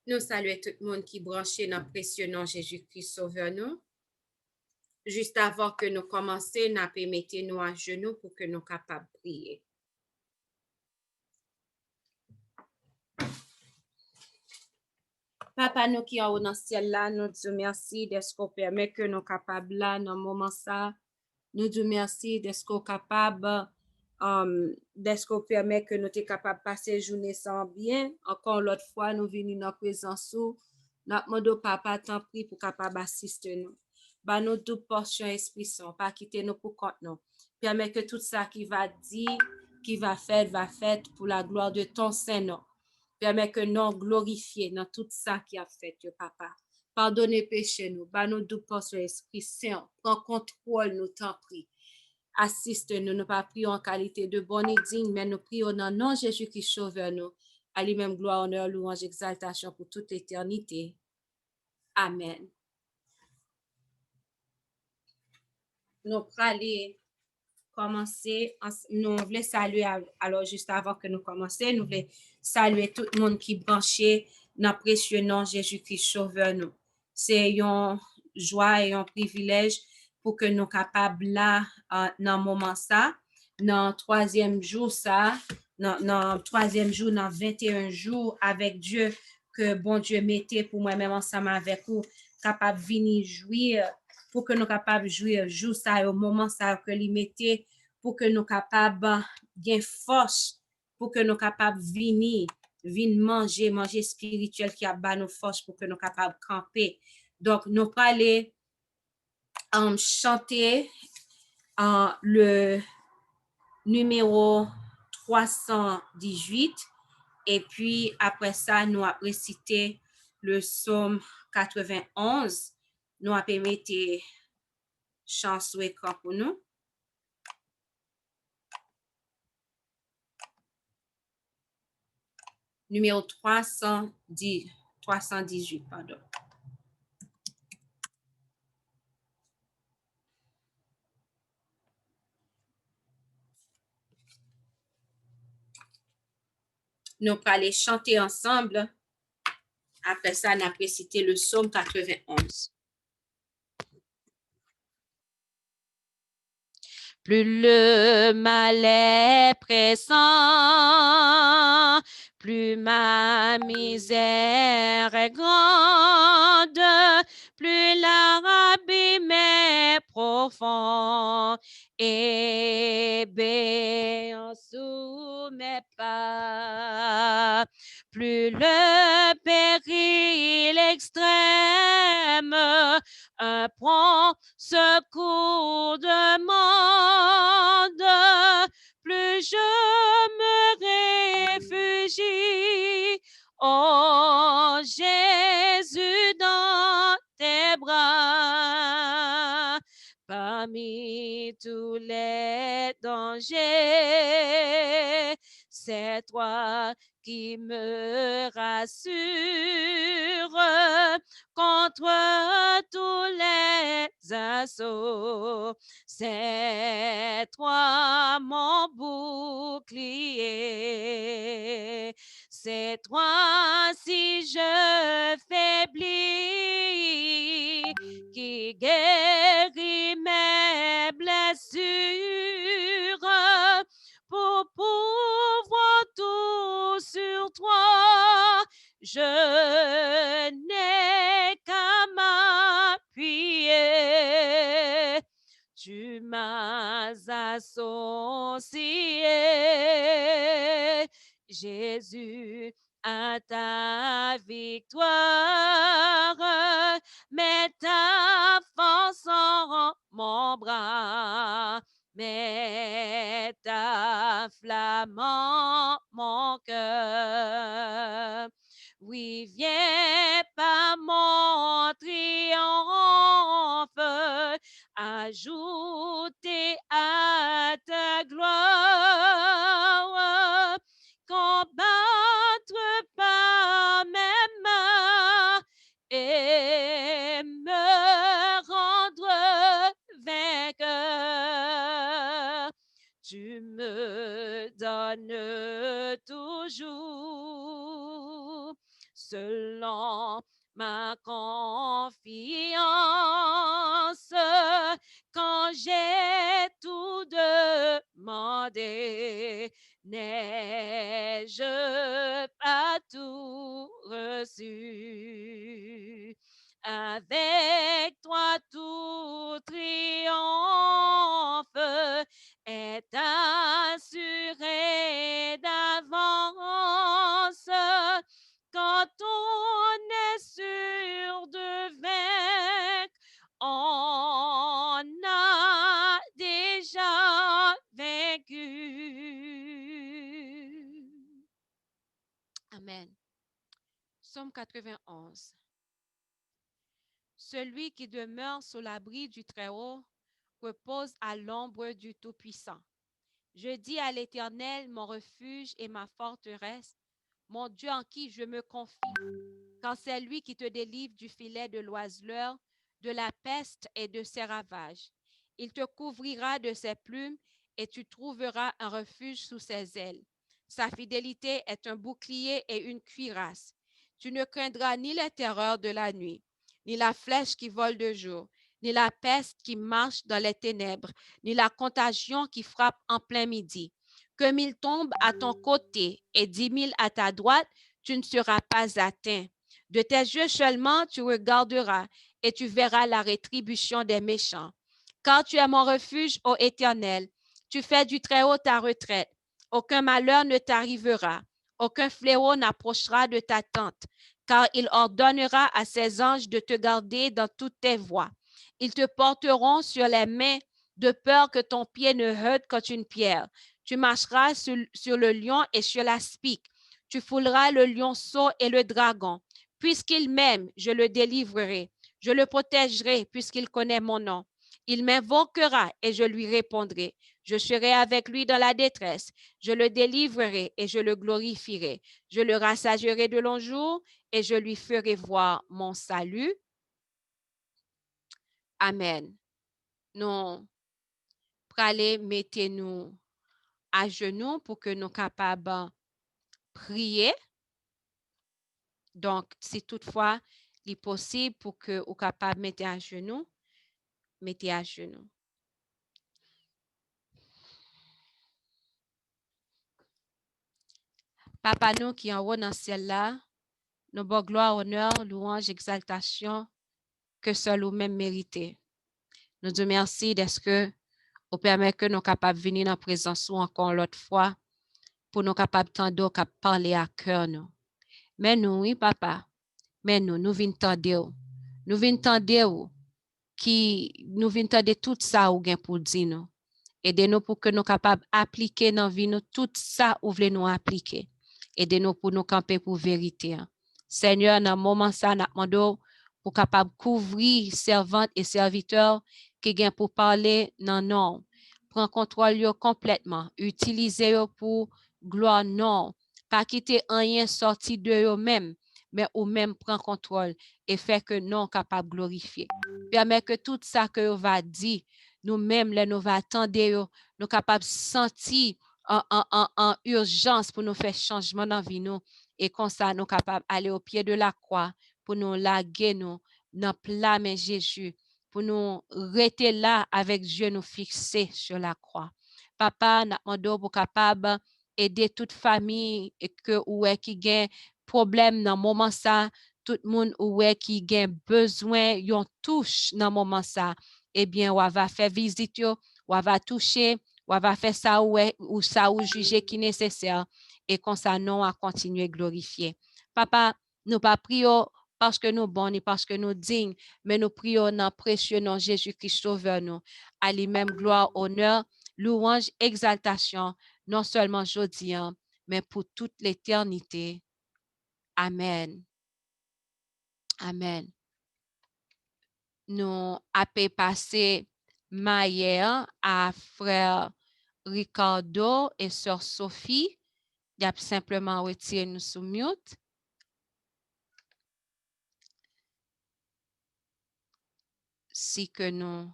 Nous saluons tout le monde qui est branché dans le précieux nom Jésus-Christ Sauveur nous. Juste avant que nous commencions, nous mettons-nous à genoux pour que nous soyons capables de prier. Papa, nous qui sommes dans le ciel là, nous disons merci de ce qu'on permet que nous sommes capables là, dans le moment ça. Nous disons merci de ce qu'on est capable, de ce qu'on permet que nous sommes capables de passer la journée sans bien. Encore l'autre fois, nous venons dans la présence où nous demandons papa, tant pis pour capable assister nous. Bah, nous toute portion Esprit Saint, pas quitter nous pour compte nous. Permet que tout ça qui va dire, qui va faire pour la gloire de ton Saint-Nom. Permet que nous glorifier dans tout ça qui a fait, papa. Pardonnez péché nous, bah nous toute portion Esprit Saint, prends contrôle nous, t'en prie. Assiste-nous, nous pas prions en qualité de bon et digne, mais nous prions dans le nom de Jésus qui sauve nous. À lui-même gloire, honneur, louange, exaltation pour toute éternité. Amen. Nous allons commencer. Nous voulons saluer, alors juste avant que nous commencions, nous voulons saluer tout le monde qui est branché dans le précieux nom de Jésus-Christ sauveur nous. C'est une joie et un privilège pour que nous soyons capables là, dans le moment ça, dans le troisième jour ça, dans le troisième jour, dans 21 jours avec Dieu, que bon Dieu mettait pour moi-même ensemble avec vous, capable de venir jouir, pour que nous capables de jouir jour ça, au moment ça que lui mettait, pour que nous capables de force, pour que nous capables de venir manger spirituel qui a bas nos forces pour que nous capables de camper. Donc, nous allons chanter le numéro 318 et puis après ça, nous allons réciter le psaume 91. Nous allons mettre chance sur l'écran pour nous. Numéro 318, pardon. Nous allons aller chanter ensemble. Après ça, nous allons citer le psaume 91. Plus le mal est pressant, plus ma misère est grande, plus l'abîme est profond, et béant sous mes pas. Plus le péril extrême prend secours demande, plus je me réfugie, oh Jésus, dans tes bras. Parmi tous les dangers, c'est toi qui me rassure contre tous les assauts. C'est toi mon bouclier. C'est toi si je faiblis, qui guérit mes blessures, pour pouvoir tout sur toi. Je n'ai qu'à m'appuyer. Tu m'as associé, Jésus, à ta victoire. Mets ta force en mon bras. Mets ta flamme en mon cœur. Oui, viens par mon triomphe, ajouter à ta gloire, combattre par mes mains et me rendre vainqueur. Tu me donnes toujours selon ma confiance. Quand j'ai tout demandé, n'ai-je pas tout reçu? Avec toi tout triomphe est assuré d'avance. Quand on est sûr de vaincre, on a déjà vaincu. Amen. Psaume 91. Celui qui demeure sous l'abri du Très-Haut repose à l'ombre du Tout-Puissant. Je dis à l'Éternel, mon refuge et ma forteresse, mon Dieu en qui je me confie. Quand c'est lui qui te délivre du filet de l'oiseleur, de la peste et de ses ravages. Il te couvrira de ses plumes et tu trouveras un refuge sous ses ailes. Sa fidélité est un bouclier et une cuirasse. Tu ne craindras ni les terreurs de la nuit, ni la flèche qui vole de jour, ni la peste qui marche dans les ténèbres, ni la contagion qui frappe en plein midi. Que 1000 tombent à ton côté et 10 000 à ta droite, tu ne seras pas atteint. De tes yeux seulement tu regarderas et tu verras la rétribution des méchants. Car tu es mon refuge, ô Éternel, tu fais du Très-Haut ta retraite. Aucun malheur ne t'arrivera, aucun fléau n'approchera de ta tente, car il ordonnera à ses anges de te garder dans toutes tes voies. Ils te porteront sur les mains de peur que ton pied ne heurte contre une pierre. Tu marcheras sur le lion et sur l'aspic. Tu fouleras le lionceau et le dragon. Puisqu'il m'aime, je le délivrerai. Je le protégerai puisqu'il connaît mon nom. Il m'invoquera et je lui répondrai. Je serai avec lui dans la détresse. Je le délivrerai et je le glorifierai. Je le rassagerai de longs jours et je lui ferai voir mon salut. Amen. Nous allons mettez-nous à genoux pour que nous capables de prier. Donc, si toutefois il est possible pour que vous capable de mettre à genoux, mettez à genoux. Papa nous qui en haut dans le ciel là, nous bon gloire, honneur, louange, exaltation que seul vous-même méritez. Nous te merci d'être que vous permet que nous capables de venir dans la présence ou encore l'autre fois pour nous capables de parler à cœur nous. Mais nous, oui, papa, mais nous venons tendre. Nous venons tendre nous venons tendre tout ça ou gain pour dire nous. Aidez-nous pour que nous capables d'appliquer dans vie nous tout ça ou voulez nous appliquer. Aidez-nous pour nous camper pour vérité. Seigneur, dans le moment ça, nous demandons pour capable couvrir servantes et serviteurs qui viennent pour parler non non. Prends contrôle complètement. Utilisez pour gloire non. Pas quitter rien sorti de eux-mêmes, mais ou même prend contrôle et fait que non capable glorifier. Permet que tout ça que vous va dire nous-mêmes, là, nous va attendre, nous capables de sentir en urgence pour nous faire changement dans la vie, nous. Et comme ça, nous capables d'aller au pied de la croix pour nous laguer, nous, dans plat, mais Jésus, pour nous rester là avec Dieu, nous fixer sur la croix. Papa, nous demandons pour capable aider toute famille et que ou qui gagne problème dans le moment ça, tout le monde ou qui gagne besoin, yon touche dans le moment ça. Eh bien, on va faire visite, on va toucher, on va faire ça ou ça ou juger qui est nécessaire et qu'on ça non à continuer glorifier. Papa, nous pas prions parce que nous bons et parce que nous dignes, mais nous prions dans précieux nom Jésus-Christ sauveur nous. À lui-même gloire, honneur, louange, exaltation, non seulement aujourd'hui, mais pour toute l'éternité. Amen. Amen. Nous avons passé Maïa à frère Ricardo et sœur Sophie. Il a simplement retiré nous sous mute. Si que nous...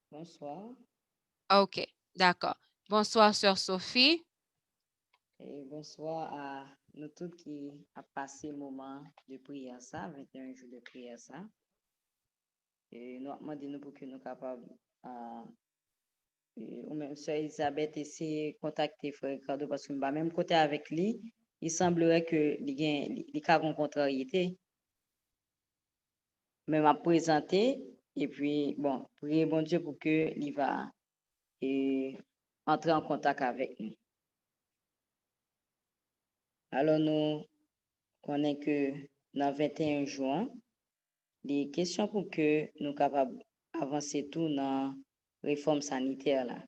Bonsoir. OK, d'accord. Bonsoir, sœur Sophie. Et bonsoir à nous tous qui a passé le moment de prière ça, 21 jours de prière ça. Et nous demandons pour que nous soyons capables, ou même Sœur Elisabeth, essayer de contacter Frère Ricardo parce que même côté avec lui, il semblerait que les cas en contrariété, même à présenter, et puis bon, prier bon Dieu pour que il va entrer en contact avec nous. Alors nous connaissons que dans 21 juin, les questions pour que nous soyons capables d'avancer tout dans la réforme sanitaire là.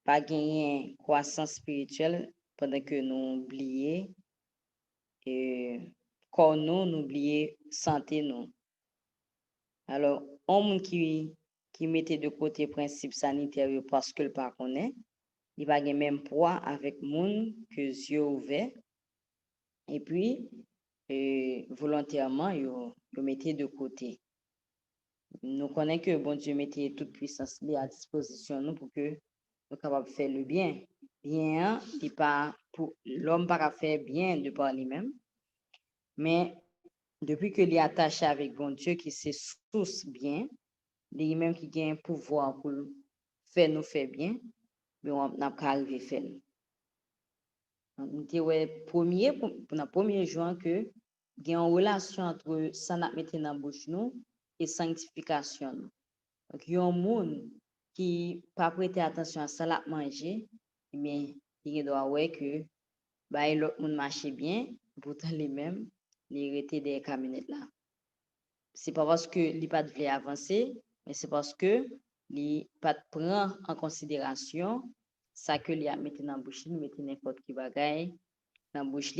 Pas gagner croissance spirituelle pendant que nous oublions et corps nous oublions santé nous. Alors, homme qui mettait de côté principe sanitaire parce que le pas connaît, il va gagner même poids avec monde que yeux ouverts et puis volontairement il mettait de côté. Nous connaissons que bon Dieu mettait toute puissance à disposition nous pour que nous soyons capables de faire le bien. Bien, il pas pour l'homme pas faire bien de par lui-même, mais depuis que il est attaché avec bon Dieu qui c'est source bien, lui-même qui gagne pouvoir pour faire nous faire bien, mais on n'a pas arrivé à faire. On était premier pour le premier jour que il y a une relation entre ça n'a mettre dans la bouche nous et sanctification. Donc, il y a un monde qui pas prêter attention à ça la manger, mais il doit voir que bah l'autre monde marche bien, pourtant les mêmes les étaient des camionnettes là. C'est pas parce que il pas de avancer, mais c'est parce que il pas prend en considération ça que il a mis dans bouche, il met n'importe qui bagaille dans bouche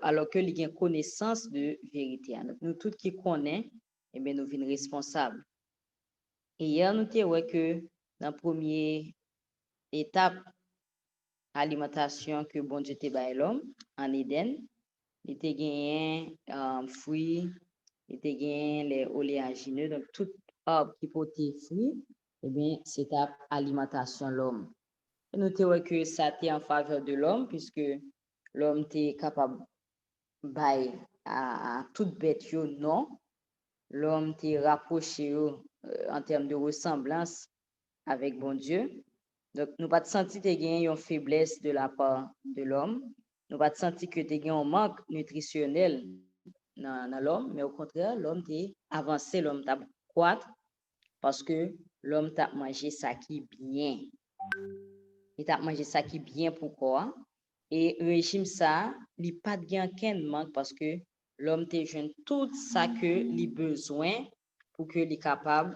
alors que il a connaissance de vérité. Donc, nous tous qui connaissons, eh bien nous sommes responsables. Et hier nous avons que dans la première étape alimentation que bon Dieu te bail l'homme en Éden, il était gagné fruits, il était gagné les oléagineux, donc tout arbre qui portait fruits, eh bien c'est alimentation l'homme. Et nous avons que ça était en faveur de l'homme puisque l'homme était capable bail à toute bête non, l'homme était rapproché en termes de ressemblance avec bon Dieu. Donc, nous pas senti que tu une faiblesse de la part de l'homme. Nous pas senti que tu un manque nutritionnel dans l'homme, mais au contraire, l'homme t'a avancé, l'homme t'a croître parce que l'homme t'a mangé ça qui est bien. Il t'a mangé ça qui est bien pour quoi? Et le régime ça, il pas de gain qu'un manque parce que l'homme t'a jeune tout ça que il besoin pour que il est capable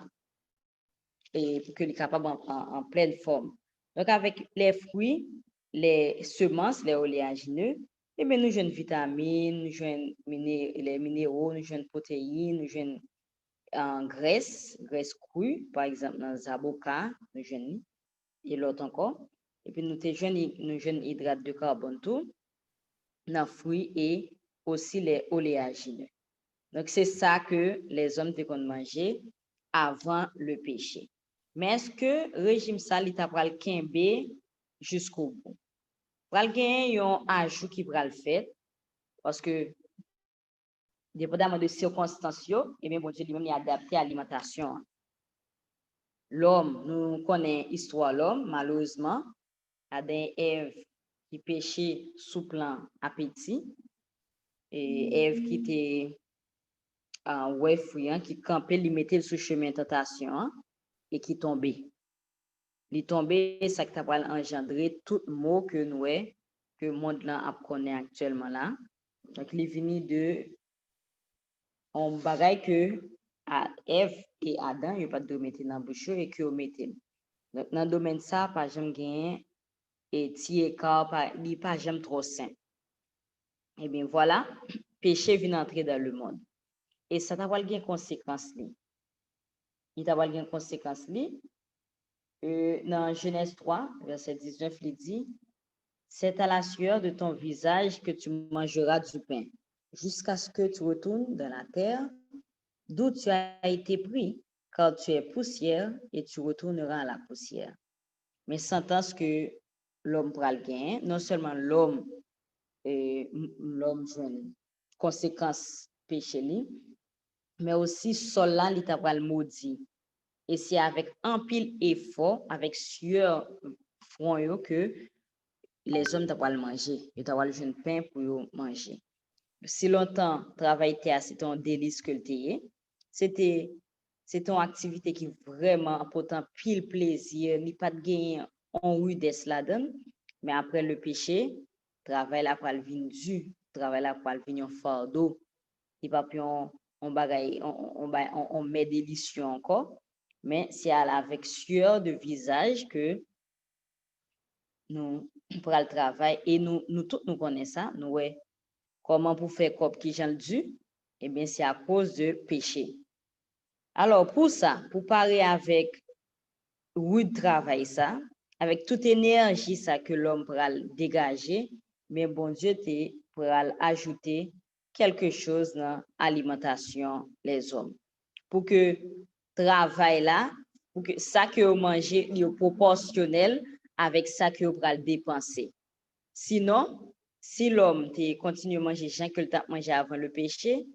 et pour que il est capable en pleine forme. Donc, avec les fruits, les semences, les oléagineux, eh bien, nous jouons vitamines, nous jouons les minéraux, nous jouons protéines, nous jouons en graisse crue, par exemple, dans les avocats, nous jouons, et l'autre encore. Et puis, nous jouons hydrates de carbone tout, dans les fruits et aussi les oléagineux. Donc, c'est ça que les hommes devaient manger avant le péché. Mais est-ce que le régime ça, il t'a pral kembe jusqu'au bout? Pral gen yon ajout qui pral fait parce que dépendamment de circonstances et bien bon Dieu lui-même il a adapté à l'alimentation. L'homme, nous connaissons l'histoire l'homme malheureusement a des Ève qui péchait sous plan appétit et Ève qui était en ouais fuyant qui campait lui mettait sur chemin tentation et qui tombait. Il tombé, ça qui t'a engendré tout mot que nous que le monde là a connaît actuellement là. Donc, il est venu de on bagaille que à Ève et Adam, il pas de mettre dans la bouche et que vous mettez. Donc, dans le domaine ça, pas jamais gagné et tiers car il pas jamais trop sain. Eh bien, voilà, péché vient entrer dans le monde. Et ça t'a pas de conséquences. Il t'a pas de conséquences. Dans Genèse 3, verset 19, il dit c'est à la sueur de ton visage que tu mangeras du pain, jusqu'à ce que tu retournes dans la terre d'où tu as été pris, car tu es poussière et tu retourneras à la poussière. Mais sentence que l'homme pral gain, non seulement l'homme joue conséquence péché li, mais aussi sol là li t'a pral maudit. Et c'est avec un pile effort, avec sueur front yo que les hommes t'a pral manger, ils t'a pral jeune pain pour yo manger. Si longtemps travail était c'était un délice que le était, c'était une activité qui vraiment apportant pile plaisir, ni pas de gain en rudesse là-dedans, mais après le péché, travail là pral vinn dur, travail là pral vinn un fardeau, il pas plus on bagaille on met délicieux encore, mais c'est avec sueur de visage que nous pral travail et nous tous nous connaissons ça, nous ouais. Comment pour faire comme qui j'en dû? Eh bien, c'est à cause de péché. Alors, pour ça, pour parler avec rude travail, ça, avec toute énergie ça que l'homme pourra dégager, mais bon Dieu pourra ajouter quelque chose dans l'alimentation les hommes. Pour que travail là, pour que ça que vous mangez est proportionnel avec ça que vous pourra dépenser. Sinon, si l'homme continue à manger gens que le t'a mangé avant le péché,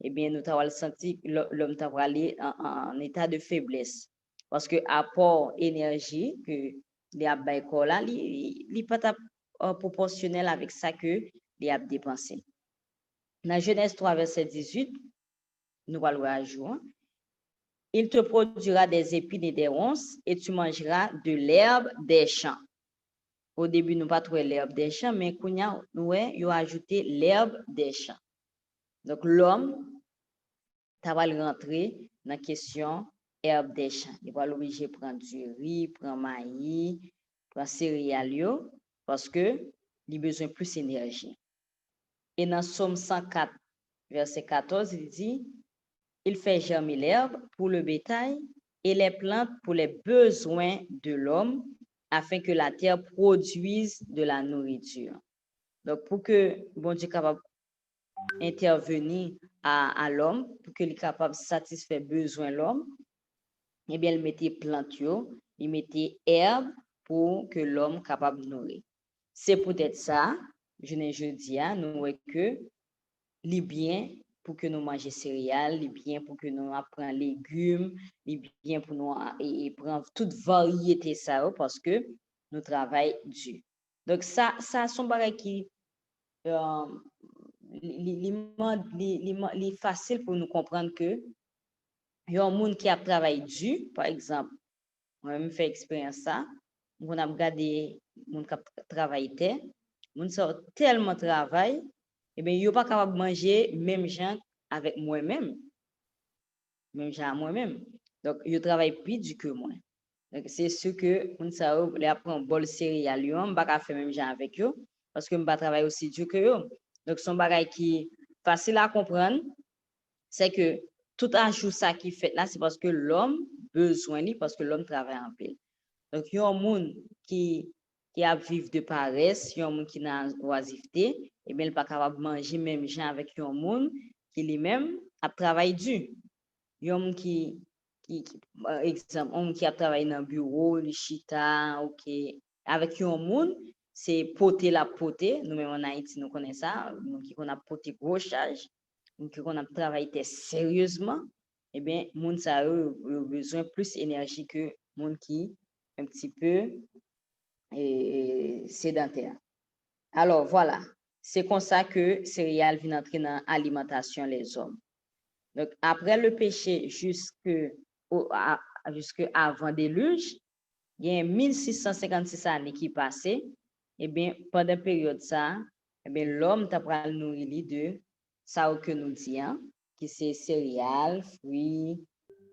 eh bien, nous t'avons senti que l'homme t'a aller en état de faiblesse. Parce que apport énergie que les a là, il pas proportionnel avec ça que les a dépensé. Dans Genèse 3, verset 18, nous allons ajouter. Il te produira des épines et des ronces, et tu mangeras de l'herbe des champs. Au début, nous pas trouvé l'herbe des champs, mais kounya, nous avons ajouté l'herbe des champs. Donc, l'homme, tu vas rentrer dans la question herbe des champs. Il va l'obliger de prendre du riz, prendre maïs, prendre céréales, parce que il a besoin de plus d'énergie. Et dans Somme 104, verset 14, il dit, il fait germer l'herbe pour le bétail et les plantes pour les besoins de l'homme, afin que la terre produise de la nourriture. Donc, pour que bon Dieu capable d'intervenir à l'homme, pour qu'il soit capable de satisfaire besoin de l'homme, eh bien, il mettait plantes, il mettait herbe pour que l'homme capable de nourrir. C'est peut-être ça, je dis, nous voyons que les biens pour que nous mangions céréales, les biens pour que nous apprenions légumes, les biens pour nous et prendre toute variété ça parce que nous travaillons dur. Donc ça son bagage qui est facile pour nous comprendre que il y a un monde qui a travaillé dur, par exemple, moi-même fait expérience ça, on a regardé mon qui travaillé, mon sort tellement travail, et bien il pas capable de manger même gens avec moi-même, même gens moi-même. Donc il travaille plus dur que moi. Donc c'est sûr que on ça les apprend bol céréales yo, on pas faire même gens avec eux parce que on pas travailler aussi dur que eux. Donc son bagage qui facile à comprendre, c'est que tout ajout ça qui fait là, c'est parce que l'homme besoin lui parce que l'homme travaille en paix. Donc il y a un monde qui a vivre de paresse, il y a un monde qui n'a oisiveté, et bien il pas capable de manger même gens avec un monde qui lui-même a travaillé dur. Il y a un monde qui exemple, on qui a travaillé dans le bureau, le chita, ok, avec un monde, c'est poter la poter. Nous-mêmes en Haïti, nous connaissons ça. Nous qui on a poté gros charge, nous qui on a travaillé sérieusement, eh bien, monde ça a besoin plus d'énergie que monde qui un petit peu sédentaire. Alors voilà, c'est comme ça que céréales viennent entrer dans l'alimentation les hommes. Donc après le péché jusque avant déluge, il y a 1656 années qui passaient. Eh bien, pendant la période ça, eh bien, l'homme t'a pris nourrir de ça que nous disons, qui c'est céréales, fruits,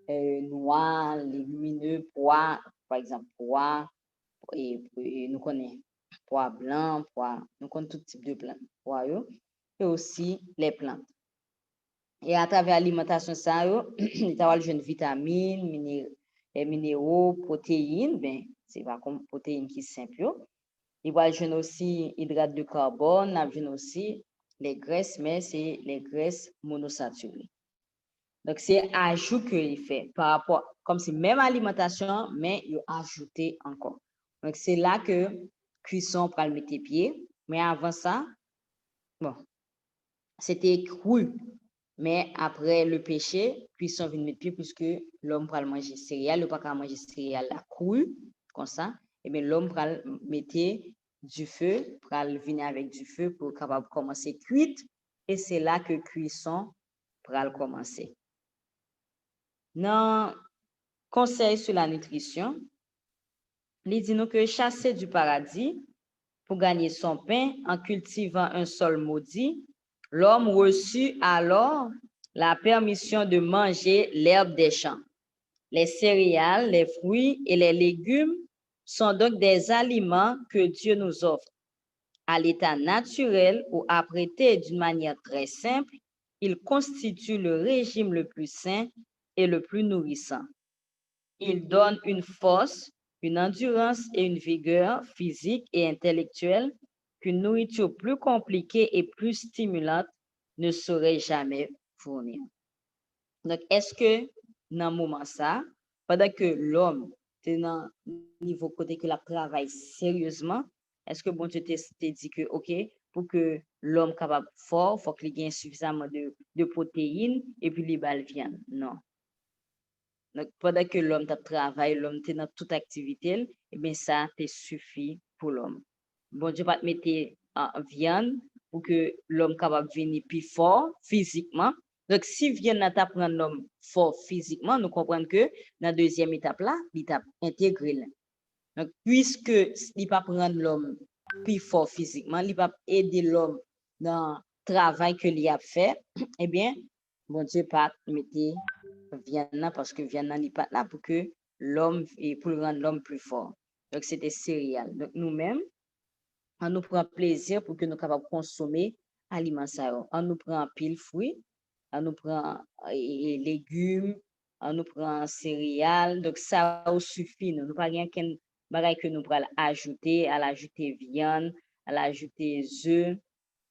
noix, légumineux, pois, par exemple, pois, et nous connaissons pois blancs, nous connaissons tout type de plantes, pois, et aussi les plantes. Et à travers l'alimentation, ça, il y a des vitamines, minéraux, protéines, ben, c'est pas comme protéines qui sont simples. Il y a aussi hydrates de carbone, il y a aussi les graisses, mais c'est les graisses monosaturées. Donc, c'est ajout qu'il fait par rapport, comme c'est même alimentation, mais il a ajouté encore. Donc, c'est là que cuisson pour le mettre pied. Mais avant ça, bon, c'était cru. Mais après le péché, cuisson vient mettre pied puisque l'homme va manger céréales, il ne peut pas manger céréales la cru, comme ça. Et bien l'homme va mettre du feu, pour venir avec du feu pour capable commencer cuite. Et c'est là que cuisson va commencer. Dans conseil sur la nutrition, il dit nous que chasser du paradis pour gagner son pain en cultivant un sol maudit, l'homme reçut alors la permission de manger l'herbe des champs. Les céréales, les fruits et les légumes sont donc des aliments que Dieu nous offre. À l'état naturel ou apprêté d'une manière très simple, ils constituent le régime le plus sain et le plus nourrissant. Ils donnent une force, une endurance et une vigueur physique et intellectuelle qu'une nourriture plus compliquée et plus stimulante ne saurait jamais fournir. Donc, est-ce que dans le moment ça, pendant que l'homme est dans le niveau côté que la travaille sérieusement, est-ce que bon Dieu t'a dit que, OK, pour que l'homme capable fort, il faut qu'il ait suffisamment de protéines et puis les balles viennent? Non. Donc, pendant que l'homme travaille, l'homme est dans toute activité, eh bien, ça te suffit pour l'homme. Bon Dieu va te mettre en viande pour que l'homme capable de venir plus fort physiquement. Donc, si viande t'apprend l'homme fort physiquement, nous comprenons que dans la deuxième étape là, il t'a intégré. Donc, puisque il va prendre l'homme plus fort physiquement, il va aider l'homme dans le travail que lui a fait, eh bien, bon Dieu va te mettre viande parce que viande n'est pas là pour que l'homme et pour rendre l'homme plus fort. Donc, c'est des céréales. Donc, nous-mêmes, on nous prend plaisir pour que nous soyons capables de consommer aliments ça. On nous prend pile fruits, on nous prend légumes, on nous prend céréales. Donc, ça suffit. Nous n'avons pas rien qu'un bagage que nous pouvons ajouter, à l'ajouter viande, à l'ajouter œufs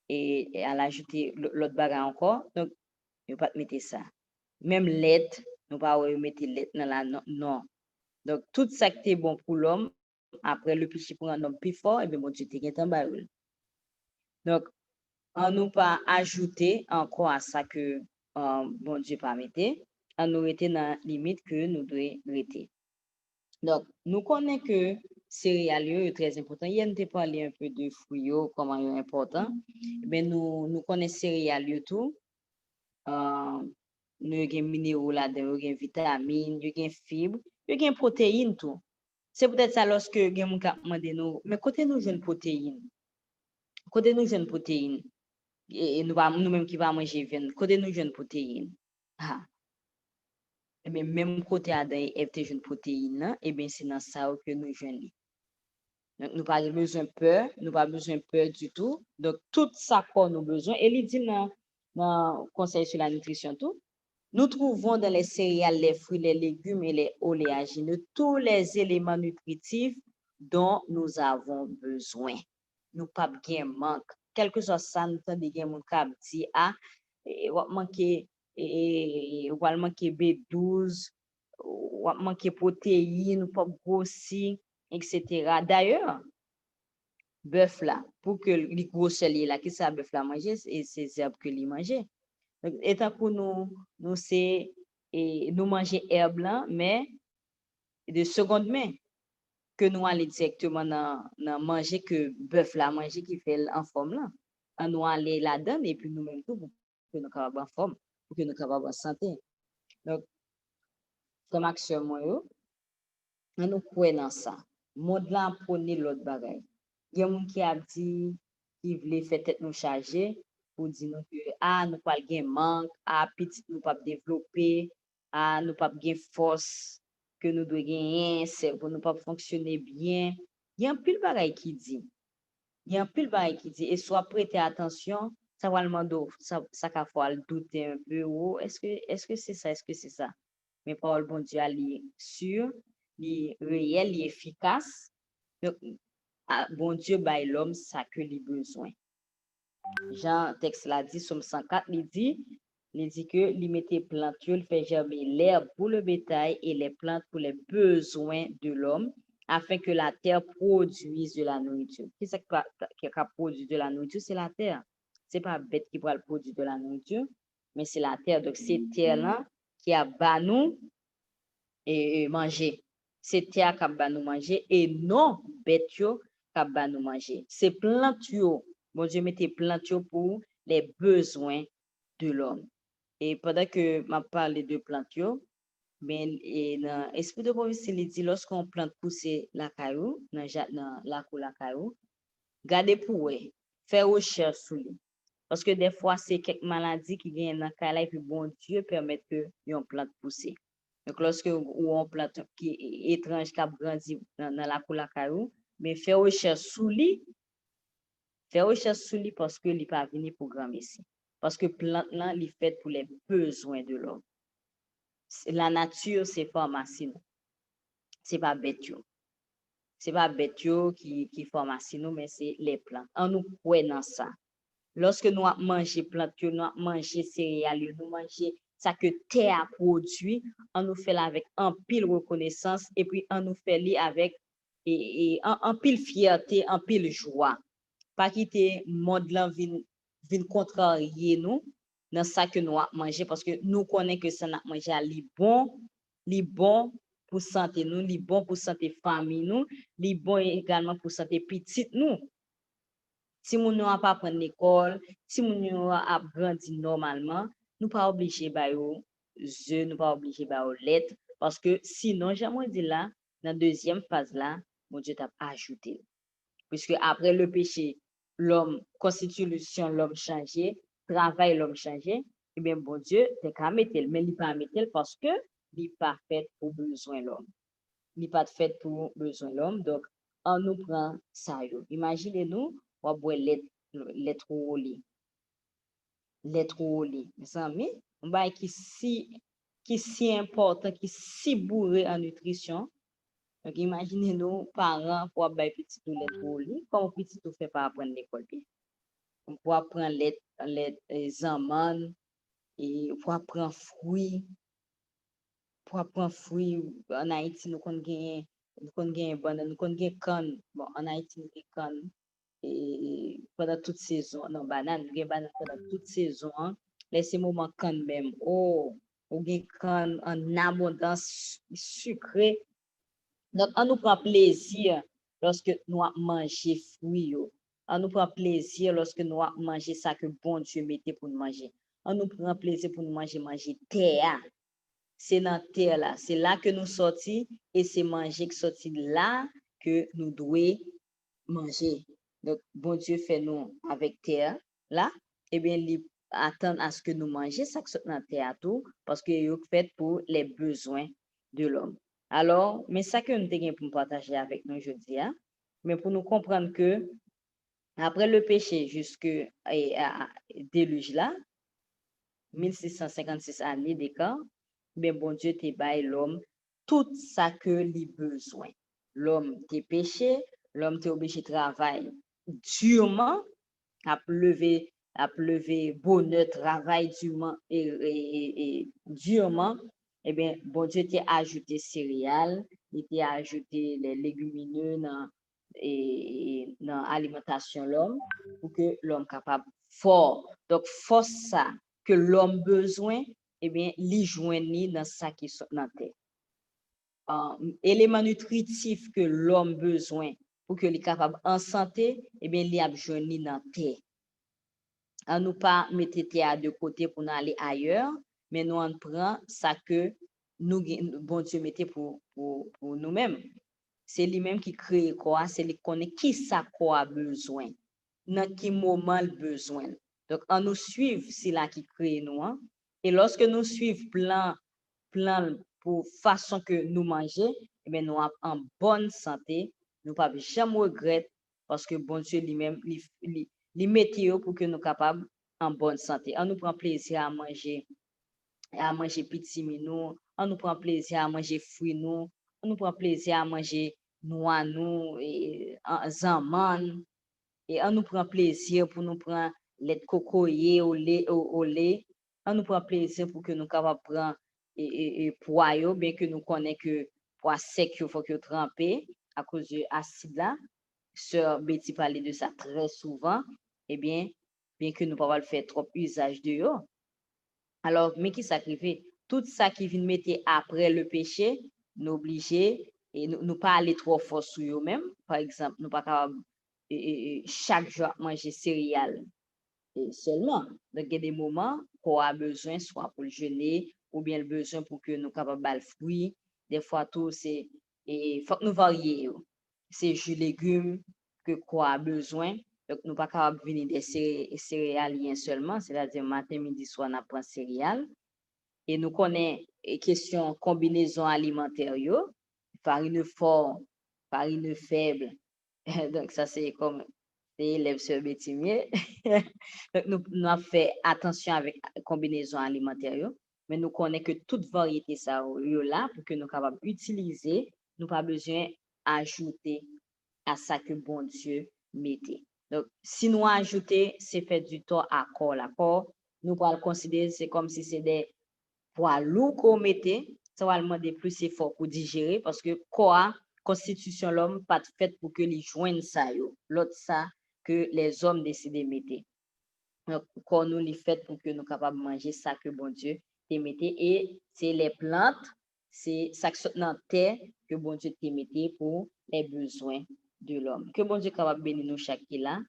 et à l'ajouter l'autre bagage encore. Donc, ne pas mettre ça. Même lait, nous ne pas mettre lait dans la non. Donc, tout ça qui est bon pour l'homme, après le péché pour un homme plus fort, et bien, mon Dieu, t'es en baril. Donc, on nous pas ajouter encore à ça que bon Dieu pas mettre, on nous était dans la limite que nous devons rester. Donc, nous connaissons que céréales est très important. Il y a un parlé un peu de fruits, comment ils sont importants. Mais nous connaissons céréales tout. Nous avons minéraux là-dedans, nous avons vitamines, nous avons fibres, nous avons protéines tout. C'est peut-être ça lorsque nous avons demandé nous, mais côté nous jeunes protéines. Côté nous jeunes protéines. Et nous-mêmes qui va manger viande, côté nous jeunes protéines. Ah. Et bien, même côté à des jeunes protéines, et bien c'est dans ça que nous jeunes. Donc, nous pas besoin de peur, nous pas besoin de peur du tout. Donc, tout ça qu'on nous besoin, et il dit dans le conseil sur la nutrition tout, nous trouvons dans les céréales, les fruits, les légumes et les oléagineux tous les éléments nutritifs dont nous avons besoin. Nous pas bien manque. Quelque chose ça nous tend de gen moun k'ap di ou manquer B12, ou manquer protéines, ou pas grossi, etc. D'ailleurs, bœuf là, pour que les grosseliers là, qui ça bœuf là manger, et c'est herbes que lui manger. Donc, étant pour nous c'est nous manger herbe là, mais de seconde main que nous allons directement dans manger que bœuf là manger qui fait en forme là. On nous aller là-dedans et puis nous-mêmes tout pour que nous capables en forme, pour que nous capables en santé. Donc, comme action moi on nous croit dans ça. Monde là prenez l'autre bagaille. Il y a monde qui a dit qui voulait faire tête nous charger pour dire nous que nous pas gain manque, petit nous pas développer, nous pas gain force que nous doit gagner, c'est pour nous pas fonctionner bien. Il y a un pile bagaille qui dit. Il y a un pile bagaille qui dit et soit prêtez attention, ça va le demander ça qu'a faut le douter un peu est-ce que c'est ça, est-ce que c'est ça. Mais parole bon Dieu elle est sûre, elle est réelle, elle est efficace. Donc bon Dieu bail l'homme ça que il besoin. Jean texte l'a dit Somme 104 il dit que il mettait plante, il fait germer l'herbe pour le bétail et les plantes pour les besoins de l'homme afin que la terre produise de la nourriture. Qui c'est qui a produit de la nourriture? C'est la terre. C'est pas bête qui va produire de la nourriture, mais c'est la terre. Donc, c'est terre-là qui a ba nous et manger. C'est terre qui a ba nous manger et non bête yo qui a ba nous manger. C'est plante yo. Bon Dieu mettez plante yo pour les besoins de l'homme. Et pendant que m'a parlé de plante yo, ben, et dans l'esprit de prophétie, il dit lorsqu'on plante pousser la caillou, dans la cour la caillou, gardez pour ouais, faire recherche sur lui. Parce que des fois, c'est quelques maladies qui viennent dans la caillou et puis bon Dieu permet que yon plante pousser. Donc, lorsque on plante qui est étrange, qui a grandi dans la cour la caillou, mais faire recherche sur lui, parce que il n'est pas venu pour grand messie. Parce que plante là, il est fait pour les besoins de l'homme. La nature, c'est pharmacie. C'est pas bête yo. C'est pas bête yo qui pharmacie nous, mais c'est les plantes. On nous croit dans ça. Lorsque nous mangeons plantes, nous mangeons céréales, nous mangeons ça que terre a produit, on nous fait là avec un pile reconnaissance et puis on nous fait là avec un pile fierté, un pile joie. Pas quitter monde là vin contrarier nous dans ça que nous manger parce que nous connaissons que ça n'a mangé li bon pour santé nous, li bon pour santé famille nous, li bon également pour santé petite nous. Si moun nou a pas prendre l'école, si moun nou a grandi normalement, nous pas obligé ba yo nous pas obligé ba yo lettre parce que sinon j'aimerais dire là dans deuxième phase là, mon Dieu t'a ajouté. Puisque après le péché, l'homme, constitution, l'homme changé, travail, l'homme changé, eh bien, bon Dieu, t'es qu'à mettre, mais il pas mettre parce que il pas fait pour besoin l'homme. Il pas fait pour besoin l'homme, donc, on nous prend ça, yo. Imaginez-nous, on va boire lettre au lit. Lettre au lit. Mes amis, on va qui si important, qui si bourré en nutrition. Donc, imaginez-nous, parents, pour avoir petit tout lettre au lit, comme petit tout fait pas apprendre l'école bien. On peut apprendre les amandes, et pour apprendre fruits, en Haïti, nous connaissons banane, nous connaissons canne. Bon, en Haïti, nous connaissons canne. Et pendant toute saison, non, banane, nous banane pendant toute saison. Laissez moment canne même. Oh, on gagne canne en abondance sucrée. Donc, on nous prend plaisir lorsque nous mangeons fruits. On nous prend plaisir lorsque nous mangeons ça que bon Dieu mettait pour nous manger. On nous prend plaisir pour nous manger terre. C'est dans terre là. C'est là que nous sortis et c'est manger qui sorti là que nous devons manger. Donc, bon Dieu fait nous avec terre là. Eh bien, il attend à ce que nous mangions ça qui sort dans terre tout parce que c'est fait pour les besoins de l'homme. Alors, mais ça que nous avons pour partager avec nous aujourd'hui, mais pour nous comprendre que après le péché jusque déluge là, 1656 années d'écart, ben bon Dieu te bail l'homme tout ça que les besoin. L'homme te péché, l'homme te obligé de travailler durement, à lever bonheur, travail durement et durement. Eh bien, bon Dieu t'a ajouté céréales, il t'a ajouté les légumineux dans l'alimentation l'homme pour que l'homme capable fort. Donc, force ça que l'homme besoin, eh bien, li joindre dans ça qui sont dans terre. Élément nutritif que l'homme besoin pour que il capable en santé, eh bien, li a joindre dans terre. On nous pas mettre terre de côté pour aller ailleurs, mais nous on prend ça que nous bon Dieu mettait pour nous-mêmes. C'est lui-même qui crée quoi, c'est lui connaît qui ça quoi a besoin, dans quel moment le besoin. Donc on nous suivre c'est là qui crée nous et lorsque nous suivons plan pour façon que nous manger, eh bien nous en bonne santé, nous pas jamais regretter parce que bon Dieu lui-même les météo pour que nous capables en bonne santé. On nous prend plaisir à manger petit minou, on nous prend plaisir à manger fruits nous, on nous prend plaisir à manger noix nous et amandes et on nous prend plaisir pour nous prendre lait de cocoyer au lait, on nous prend plaisir pour que nous capables prendre et pois bien que nous connaissons que pois sec il faut que tremper à cause de l'acide là. Sœur Betty parlait de ça très souvent. Eh bien que nous ne pouvons pas faire trop usage de eux. Alors, mais qui sacrifie tout ça qui vient mettre après le péché, nous obliger et nous pas aller trop fort sur eux-mêmes. Par exemple, nous pas capable chaque jour manger céréales et seulement. Donc, il y a des moments qu'on a besoin, soit pour le jeûner, ou bien le besoin pour que nous capables de fruits. Des fois, tout, c'est, il faut que nous varions. C'est jus légumes que quoi a besoin. Donc, nous pas capable de venir des céréaliens seulement, c'est-à-dire matin, midi, soir, on apprend céréales. Et nous connaissons les questions combinaison alimentaire, farine forte, farine faible. Donc, ça, c'est comme élève sur Bétimier. Donc, nous avons fait attention avec la combinaison alimentaire, mais nous connaissons que toute variété ça là pour que nous capables d'utiliser, nous pas besoin d'ajouter à ça que bon Dieu mettait. Donc, si nous ajoutons, c'est fait du tort à corps. Nous pourrons le considérer, c'est comme si c'est des poids lourds qu'on mettait, ça va demander plus d'efforts pour digérer parce que quoi, constitution l'homme pas faite pour que les joignent ça l'autre ça que les hommes décident de mettre. Donc, corps nous les fait pour que nous capables de manger ça que bon Dieu te mettait et c'est les plantes, c'est ça qui saute dans terre que bon Dieu te mettait pour les besoins de l'homme. Que bon Dieu capable de bénir nous chaque là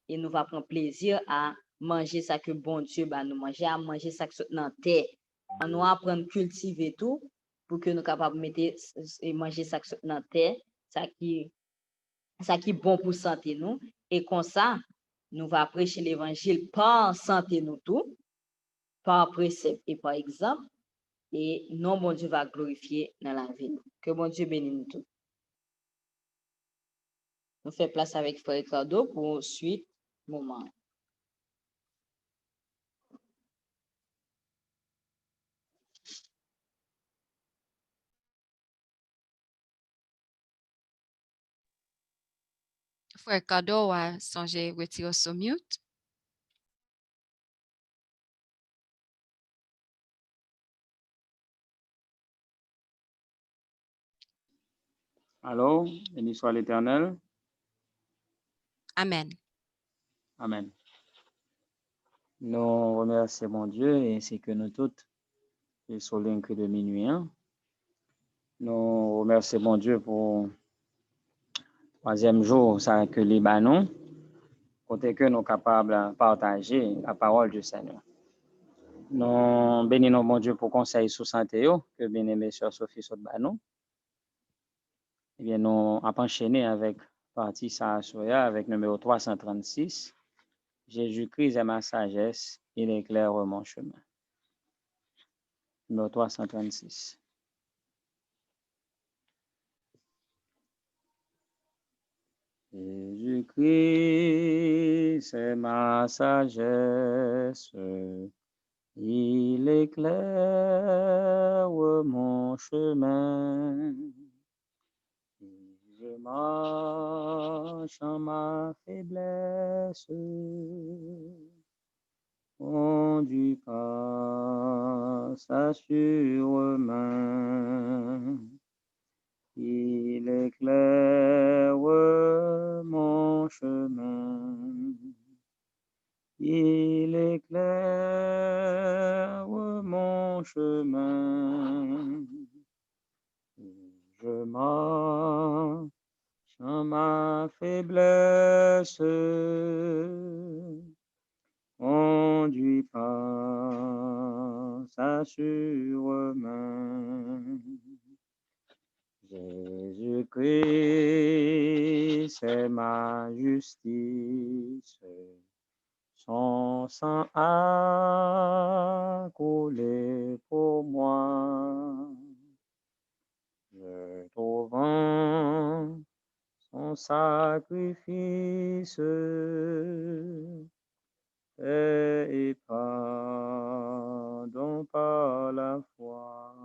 et nous va prendre plaisir à manger ça que bon Dieu va nous manger, à manger ça qui saute dans terre. On nous apprendre à cultiver tout pour que nous capables de mettre et manger ça qui saute dans terre, ça qui est bon pour santé nous et comme ça nous va prêcher l'évangile par santé nous tout, par précepte et par exemple, et non, bon Dieu va glorifier dans la vie. Que bon Dieu bénisse nous tous. Nous faisons place avec Frère Ricardo pour suite moment. Frère Cadeau a songé retirer son mute. Allô, béni soit l'Éternel. Amen. Amen. Nous remercions mon Dieu ainsi que nous toutes, et sur l'incre de minuit. Nous remercions mon Dieu pour le troisième jour, ça que les banons, côté que nous sommes capables de partager la parole du Seigneur. Nous bénissons mon Dieu pour conseil sous santé, que bien-aimé Sœur Sophie Sotbanon. Eh bien, nous avons enchaîné avec partie Sahasoya avec numéro 336. Jésus-Christ est ma sagesse, il éclaire mon chemin. Numéro 336. Jésus-Christ est ma sagesse, il éclaire mon chemin. Je marche en ma faiblesse, conduit par sa sûre main. Il éclaire mon chemin. Il éclaire mon chemin. Je marche en ma faiblesse, conduit par sa sûre main. Jésus-Christ, c'est ma justice, son sang a coulé pour moi. Je trouve en son sacrifice paix et pardon par la foi.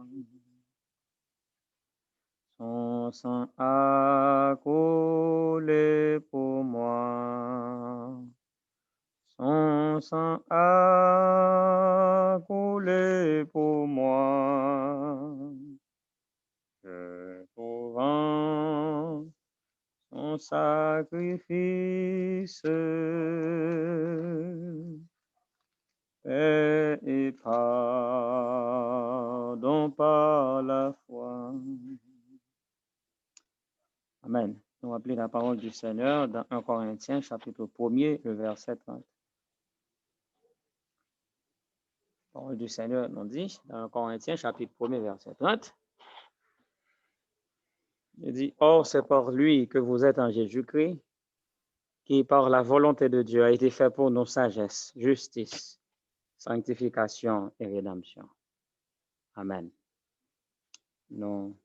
Son sang a coulé pour moi. Son sang a coulé pour moi. Je trouve en ton sacrifice. Paix et pardon par la foi. Amen. Nous rappelons la parole du Seigneur dans 1 Corinthiens, chapitre 1er, le verset 30. La parole du Seigneur nous dit, dans 1 Corinthiens, chapitre 1er, verset 30. Il dit, or c'est par lui que vous êtes en Jésus-Christ, qui par la volonté de Dieu a été fait pour nos sagesse, justice, sanctification et rédemption. Amen. Nous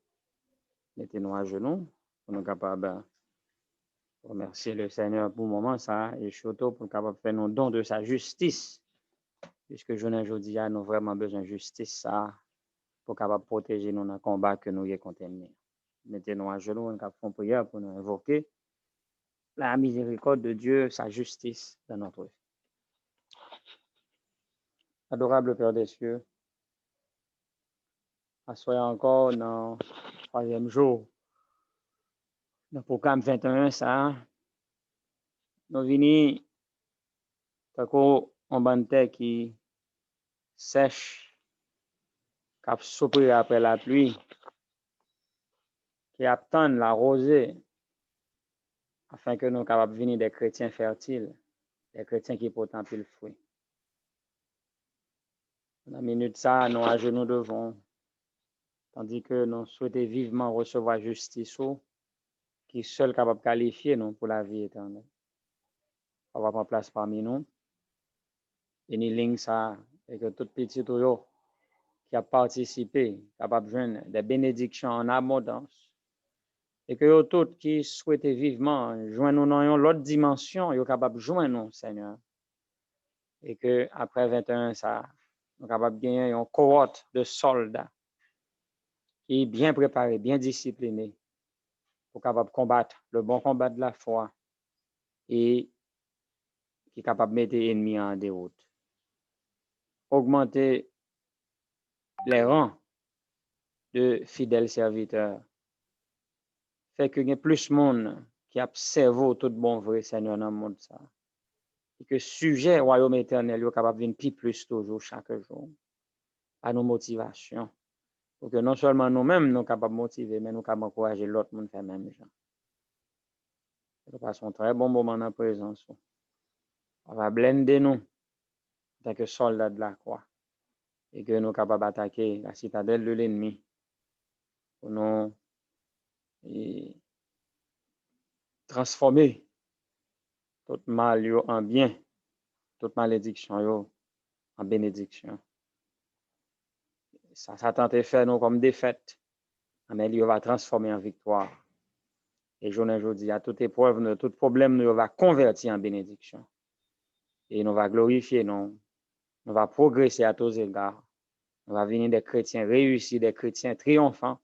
mettons à genoux pour nous capables de remercier le Seigneur pour le moment, ça, et surtout pour nous capables de faire nos dons de sa justice, puisque je ne dis pas, nous avons vraiment besoin de justice, ça, pour capable protéger nous dans le combat que nous y contenir. Mettez-nous à genoux, nous avons prière pour nous invoquer la miséricorde de Dieu, sa justice dans notre vie. Adorable Père des cieux, soyez encore dans le troisième jour, dans le programme 21, ça, nous venons, en bande qui sèche, qui a soupiré après la pluie, qui attend la rosée, afin que nous soyons capables de venir des chrétiens fertiles, des chrétiens qui portent un peu le fruit. Dans la minute ça, nous à genoux devant, tandis que nous souhaitons vivement recevoir justice, qui est seul capable de qualifier nous pour la vie éternelle. On va prendre place parmi nous. Et nous ligne ça, et que tout petit qui a participé, capable de joindre des bénédictions en abondance. Et que vous tous qui souhaitez vivement joindre nous dans l'autre dimension, vous capable de joindre nous, Seigneur. Et que après 21, ça, nous capable de gagner une cohorte de soldats qui est bien préparés, bien disciplinés, pour capable combattre le bon combat de la foi et qui est capable de mettre les ennemis en déroute. Augmenter les rangs de fidèles serviteurs. Fait que y a plus de monde qui observe tout bon vrai Seigneur dans le monde ça. Et que sujet royaume éternel est capable de venir plus toujours chaque jour à nos motivations. Pour que non seulement nous-mêmes nous capables de motiver, mais nous capables d'encourager l'autre monde à faire même chose. Nous passons un très bon moment dans la présence. On va blender nous en tant que soldats de la croix. Et que nous sommes capables d'attaquer la citadelle de l'ennemi. Pour nous transformer tout mal en bien, toute malédiction en bénédiction. Ça tente de faire nous comme défaite, mais il va transformer en victoire. Et aujourd'hui, à toute épreuve, tout problème, nous va convertir en bénédiction. Et nous va glorifier, nous va progresser à tous égards. Nous va venir des chrétiens réussis, des chrétiens triomphants.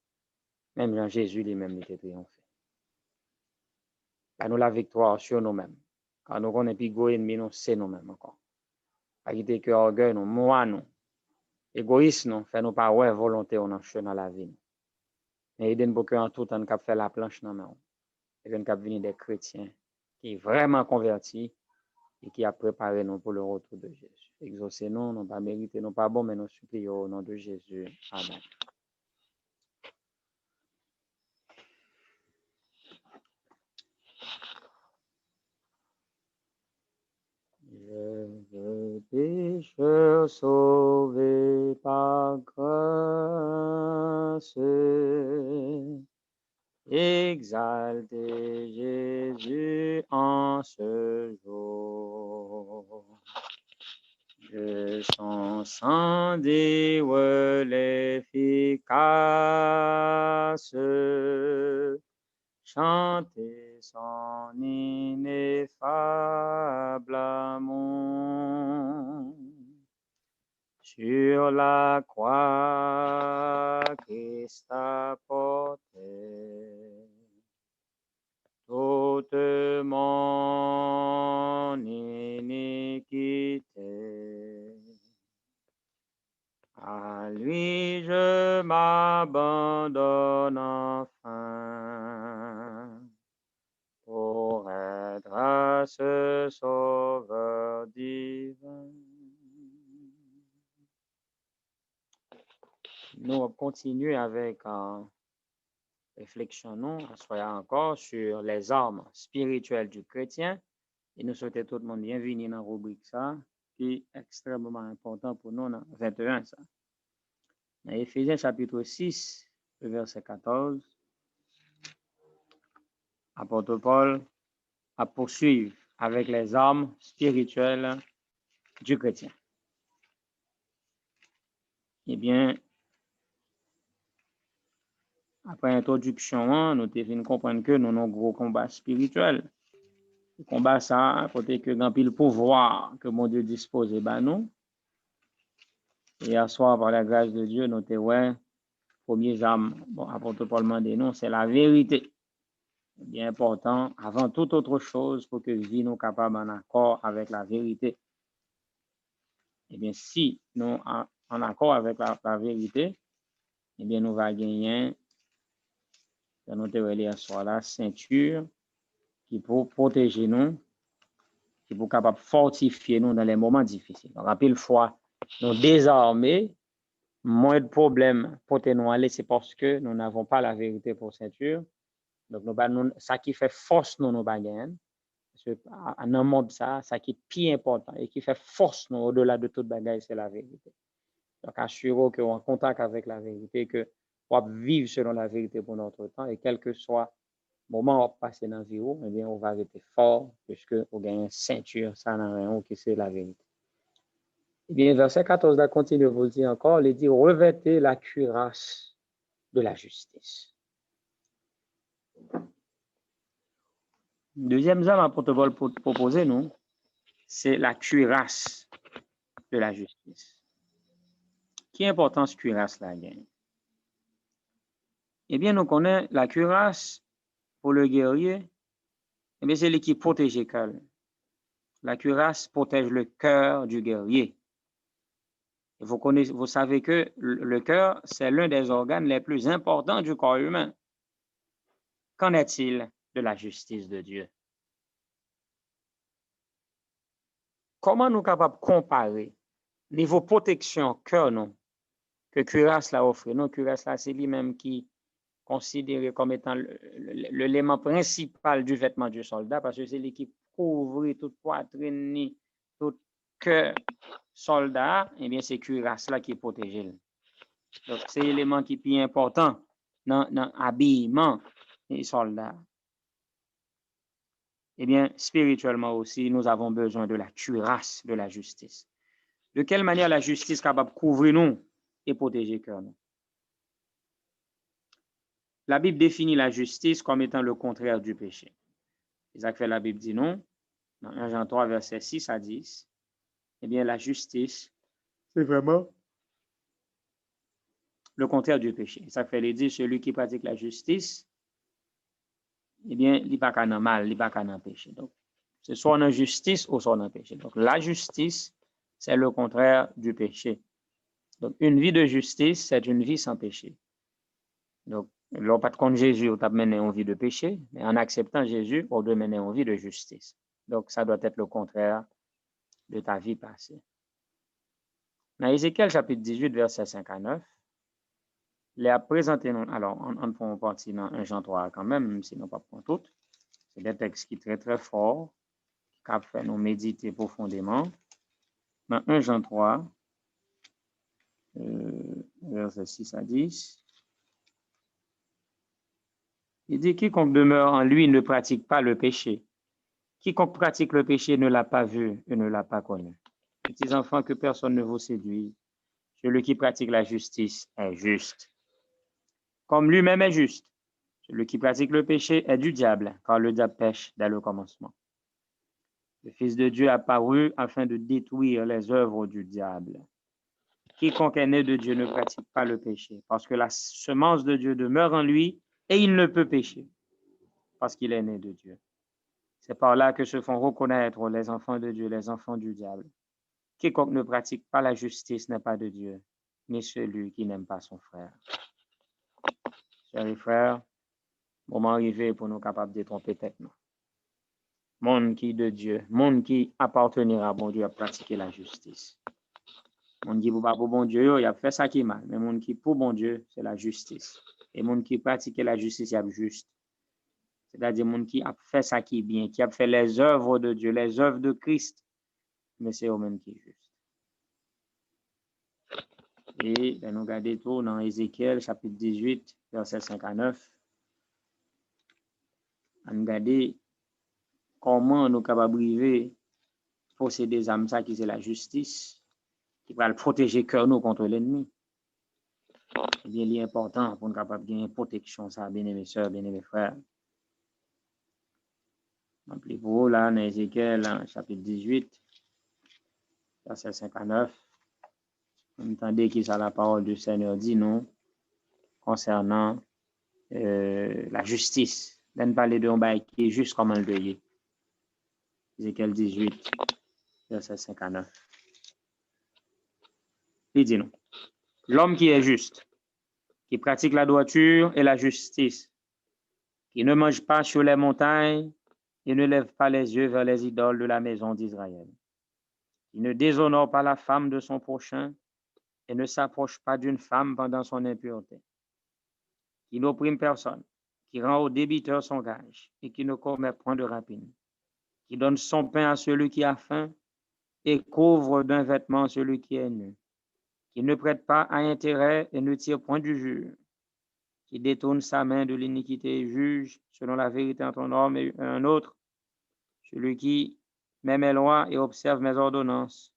Même Jean Jésus lui-même était triomphé. Nous la victoire sur nous-mêmes. Quand nous connaissons plus gros ennemi, nous c'est nous-mêmes encore. Pas quitter que orgueil, nous, moi, nous. Égoïsme, nous, fait nous pas ouais volonté, on enchaîne dans la vie. Mais il pour qu'en tout temps, nous fait la planche dans main. Et que nous venir des chrétiens qui sont vraiment convertis et qui a préparé nous pour le retour de Jésus. Exaucez nous, nous pas mérité, nous pas bon, mais nous supplions au nom de Jésus. Amen. Je veux pécheur sauvé par grâce, exalter Jésus en ce jour. De son sang dévoile efficace, chanter son ineffable amour. Sur la croix, Christ a porté toute mon iniquité. À lui je m'abandonne enfin. grâce, Sauveur divin. Nous continuons avec réflexion, nous, soyons encore sur les armes spirituelles du chrétien. Et nous souhaitons tout le monde bienvenue dans la rubrique ça, qui est extrêmement important pour nous dans 21. Ça. Dans Éphésiens chapitre 6, verset 14, apôtre Paul a poursuivre avec les armes spirituelles du chrétien. Eh bien, après l'introduction, nous devons comprendre que nous avons un gros combat spirituel. Le combat, ça, à côté que grand pile pouvoir que mon Dieu dispose, ben nous. Et hier soir, par la grâce de Dieu, nous avons premiers armes. Bon, apôtre Paul m'a dit non, c'est la vérité. C'est bien important, avant toute autre chose, pour que vie nous capable en accord avec la vérité. Eh bien, si nous en accord avec la vérité, eh bien, nous allons gagner, nous devons lire sur la ceinture qui pour protéger nous, qui pour capable fortifier nous dans les moments difficiles. Donc, à pile fois, nous désarmer, moins de problèmes pour nous aller, c'est parce que nous n'avons pas la vérité pour ceinture. Donc, ça qui fait force nous bagages. Parce qu'en un monde, ça qui est plus important et qui fait force nous au-delà de toute bagaille, c'est la vérité. Donc, assurons qu'on est en contact avec la vérité, que on va vivre selon la vérité pour notre temps et quel que soit le moment où on passe dans la vie, eh bien, on va rester fort puisque on gagne une ceinture, ça n'a rien qui c'est la vérité. Eh bien, verset 14, là, continue de vous dire encore, il dit, revêtez la cuirasse de la justice. Deuxième arme à protocole pour proposer, nous, c'est la cuirasse de la justice. Quelle importance cuirasse la gagne? Eh bien, nous connaissons la cuirasse pour le guerrier, eh bien, c'est lui qui protège le cœur. La cuirasse protège le cœur du guerrier. Vous savez que le cœur, c'est l'un des organes les plus importants du corps humain. Qu'en est-il de la justice de Dieu? Comment nous sommes capables de comparer niveau protection cœur non que cuirasse la offre? Non, cuirasse là, c'est lui-même qui considéré comme étant l'élément principal du vêtement du soldat parce que c'est lui qui couvre toute poitrine, tout cœur soldat, et bien c'est cuirasse là qui protège. Donc c'est l'élément qui est plus important dans l'habillement des soldats. Eh bien, spirituellement aussi, nous avons besoin de la cuirasse de la justice. De quelle manière la justice est capable de couvrir nous et protéger cœur nous? La Bible définit la justice comme étant le contraire du péché. C'est ça que la Bible dit non. Dans 1 Jean 3, verset 6 à 10. Eh bien, la justice, c'est vraiment le contraire du péché. C'est ça que il dit, celui qui pratique la justice, eh bien, il n'y a pas qu'à mal, il n'y a pas qu'à péché. Donc, c'est soit en justice ou soit en péché. Donc, la justice, c'est le contraire du péché. Donc, une vie de justice, c'est une vie sans péché. Donc, l'on pas de contre Jésus, on t'a mené en vie de péché, mais en acceptant Jésus, on doit mener en vie de justice. Donc, ça doit être le contraire de ta vie passée. Dans Ézéchiel chapitre 18, verset 5 à 9, il a présenté, alors on prend partie dans 1 Jean 3 quand même si on pas prend tout. C'est des textes qui sont très très forts, qui fait nous méditer profondément. Dans 1 Jean 3, verset 6 à 10, il dit, quiconque demeure en lui ne pratique pas le péché. Quiconque pratique le péché ne l'a pas vu et ne l'a pas connu. Petits enfants, que personne ne vous séduise. Celui qui pratique la justice est juste, comme lui-même est juste. Celui qui pratique le péché est du diable, car le diable pêche dès le commencement. Le Fils de Dieu apparut afin de détruire les œuvres du diable. Quiconque est né de Dieu ne pratique pas le péché, parce que la semence de Dieu demeure en lui et il ne peut pécher, parce qu'il est né de Dieu. C'est par là que se font reconnaître les enfants de Dieu, les enfants du diable. Quiconque ne pratique pas la justice n'est pas de Dieu, ni celui qui n'aime pas son frère. Chers frères, moment arrivé pour nous capables de tromper tête. monde qui de Dieu, monde qui appartenira à bon Dieu à pratiquer la justice. Monde qui pas pour bon Dieu, il a fait ça qui est mal, mais monde qui pour bon Dieu, c'est la justice. Et monde qui pratique la justice, il a juste. C'est-à-dire monde qui a fait ça qui est bien, qui a fait les œuvres de Dieu, les œuvres de Christ, mais c'est eux-mêmes qui est juste. Et nous regardons tout dans Ézéchiel, chapitre 18, verset 59. On regarde comment nous sommes capables de posséder des âmes, ça qui c'est la justice, qui va protéger le cœur nous contre l'ennemi. Eh bien, il est important pour nous capables de gagner protection, ça, bien aimés sœurs, bien aimés frères. Rappelez-vous, là, dans Ézéchiel, chapitre 18, verset 59, vous entendez qui ça la parole du Seigneur dit, non, concernant la justice. Là, nous parlons de un bail qui est juste comme un deuil. Ézéchiel 18, verset 59. Il dit non. L'homme qui est juste, qui pratique la droiture et la justice, qui ne mange pas sur les montagnes et ne lève pas les yeux vers les idoles de la maison d'Israël, qui ne déshonore pas la femme de son prochain et ne s'approche pas d'une femme pendant son impureté, qui n'opprime personne, qui rend au débiteur son gage et qui ne commet point de rapine, qui donne son pain à celui qui a faim et couvre d'un vêtement celui qui est nu, qui ne prête pas à intérêt et ne tire point du jure, qui détourne sa main de l'iniquité et juge selon la vérité entre un homme et un autre, celui qui met mes lois et observe mes ordonnances,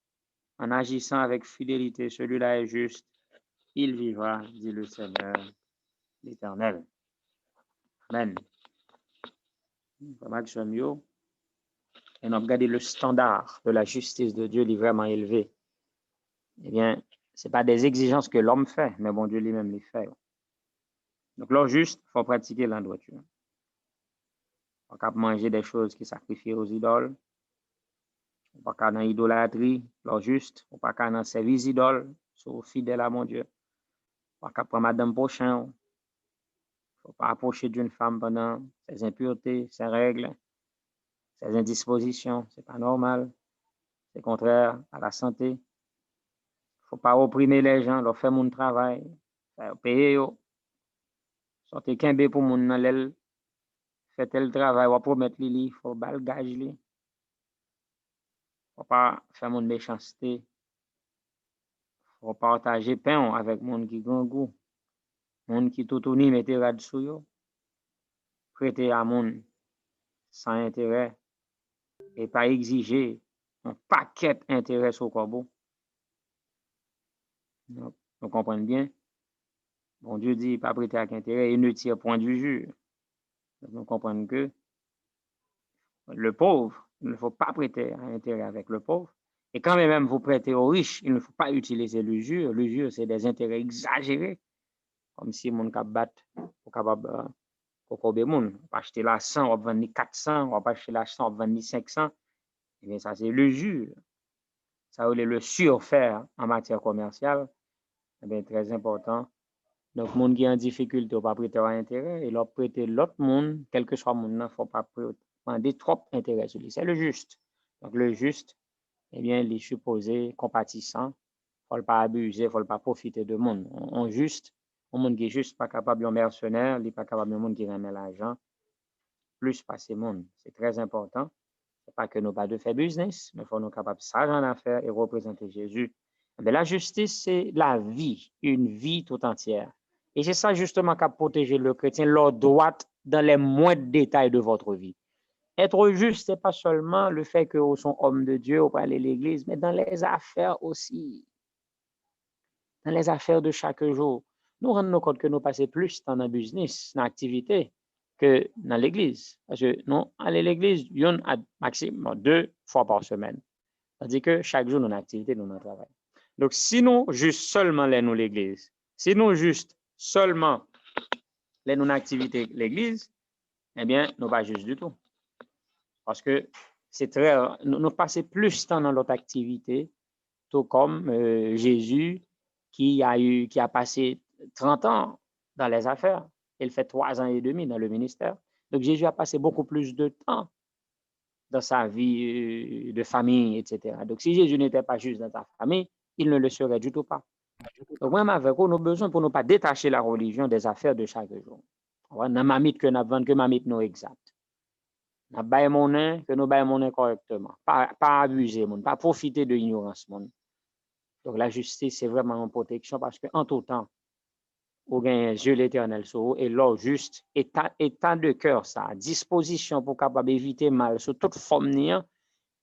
en agissant avec fidélité, celui-là est juste, il vivra, dit le Seigneur, l'Éternel. Amen. Et on a regardé le standard de la justice de Dieu, il est vraiment élevé. Eh bien, ce n'est pas des exigences que l'homme fait, mais bon Dieu lui-même les fait. Donc là, juste, il faut pratiquer la droiture. On ne peut pas manger des choses qui sacrifient aux idoles. On ne peut pas dans l'idolâtrie, là juste. On ne peut pas dans service idoles, sont fidèles à mon Dieu. On ne peut pas prendre madame prochain. Il ne faut pas approcher d'une femme pendant ses impuretés, ses règles, ses indispositions. Ce n'est pas normal. C'est contraire à la santé. Il ne faut pas opprimer les gens, leur faire mon travail, faire payer. Sortez qu'un bé pour mon l'aile. Faites le travail, ou promettre li, il faut balgage li. Faut pas faire mon méchanceté. Faut partager pain avec monde qui grand goût. Monde qui tout uni mette rad sou yo. Prêter à monde sans intérêt et pas exiger un paquet d'intérêt sur corbeau. Vous comprenez bien? Bon Dieu dit pas prêter avec intérêt et ne tire point du jure. Vous comprenez que le pauvre, il ne faut pas prêter à intérêt avec le pauvre. Et quand même vous prêtez aux riches, il ne faut pas utiliser l'usure. L'usure, c'est des intérêts exagérés. Comme si mon cap bat pour capable pour combien moun, on va acheter la 100, on va vendre 400, on va acheter la 100, on va vendre 500. Et bien ça c'est l'usure. Ça veut dire le surfaire en matière commerciale. Eh bien très important. Donc monde qui est en difficulté, on va prêter à intérêt et leur prêter l'autre monde, quel que soit mon nom, faut pas demander trop d'intérêt sur lui. C'est le juste. Donc le juste, eh bien, il est supposé compatissant. Faut pas abuser, faut pas profiter de monde. On juste, un monde qui est juste pas capable de mercenaire, il n'est pas capable de monde qui ramène l'argent. Plus passer monde, c'est très important. C'est pas que nous pas de faire business, mais faut nous capables ça en affaires et représenter Jésus. Mais la justice, c'est la vie, une vie tout entière. Et c'est ça justement qui a protégé le chrétien, leur droit dans les moindres détails de votre vie. Être juste, ce n'est pas seulement le fait que vous sont homme de Dieu, vous parlez à l'église, mais dans les affaires aussi. Dans les affaires de chaque jour. Nous rendons compte que nous passons plus dans le business, dans l'activité, que dans l'église. Parce que nous, aller à l'église, il y a maximum 2 fois par semaine. C'est-à-dire que chaque jour, nous avons une activité, nous avons un travail. Donc, si nous juste seulement nous l'église, si nous juste seulement nous avons une activité l'église, eh bien, nous pas juste du tout. Parce que c'est très, nous passons plus de temps dans notre activité, tout comme Jésus qui a passé 30 ans dans les affaires. Il fait 3 ans et demi dans le ministère. Donc Jésus a passé beaucoup plus de temps dans sa vie de famille, etc. Donc, si Jésus n'était pas juste dans ta famille, il ne le serait du tout pas. Donc, moi, avec vous, nous avons besoin pour ne pas détacher la religion des affaires de chaque jour. Dans ma mythe que nous avons, que ma mythe nous exacte. Nous avons monnaie, que nous avons monnaie correctement. Pas abuser, pas profiter de l'ignorance. Donc, la justice, c'est vraiment une protection parce qu'en tout temps, ou gain Dieu l'éternel sur et l'or juste état de cœur ça disposition pour capable éviter mal sous toute forme nia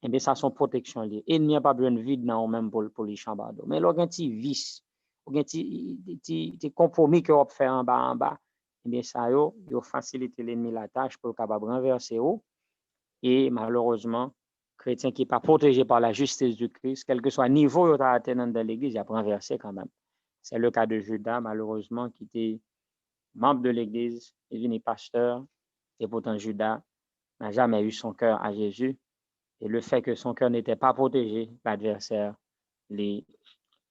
et bien ça son protection lié et il n'y a pas besoin de vide dans même pour les chambado mais l'or un petit vice ou un petit compromis que on fait en bas et bien ça yo facilite l'ennemi la tâche pour capable renverser haut et malheureusement chrétien qui n'est pas protégé par la justice du Christ quel que soit niveau il a atteint dans l'église il a renversé quand même. C'est le cas de Judas, malheureusement, qui était membre de l'Église, il est pasteur, et pourtant Judas n'a jamais eu son cœur à Jésus. Et le fait que son cœur n'était pas protégé, l'adversaire les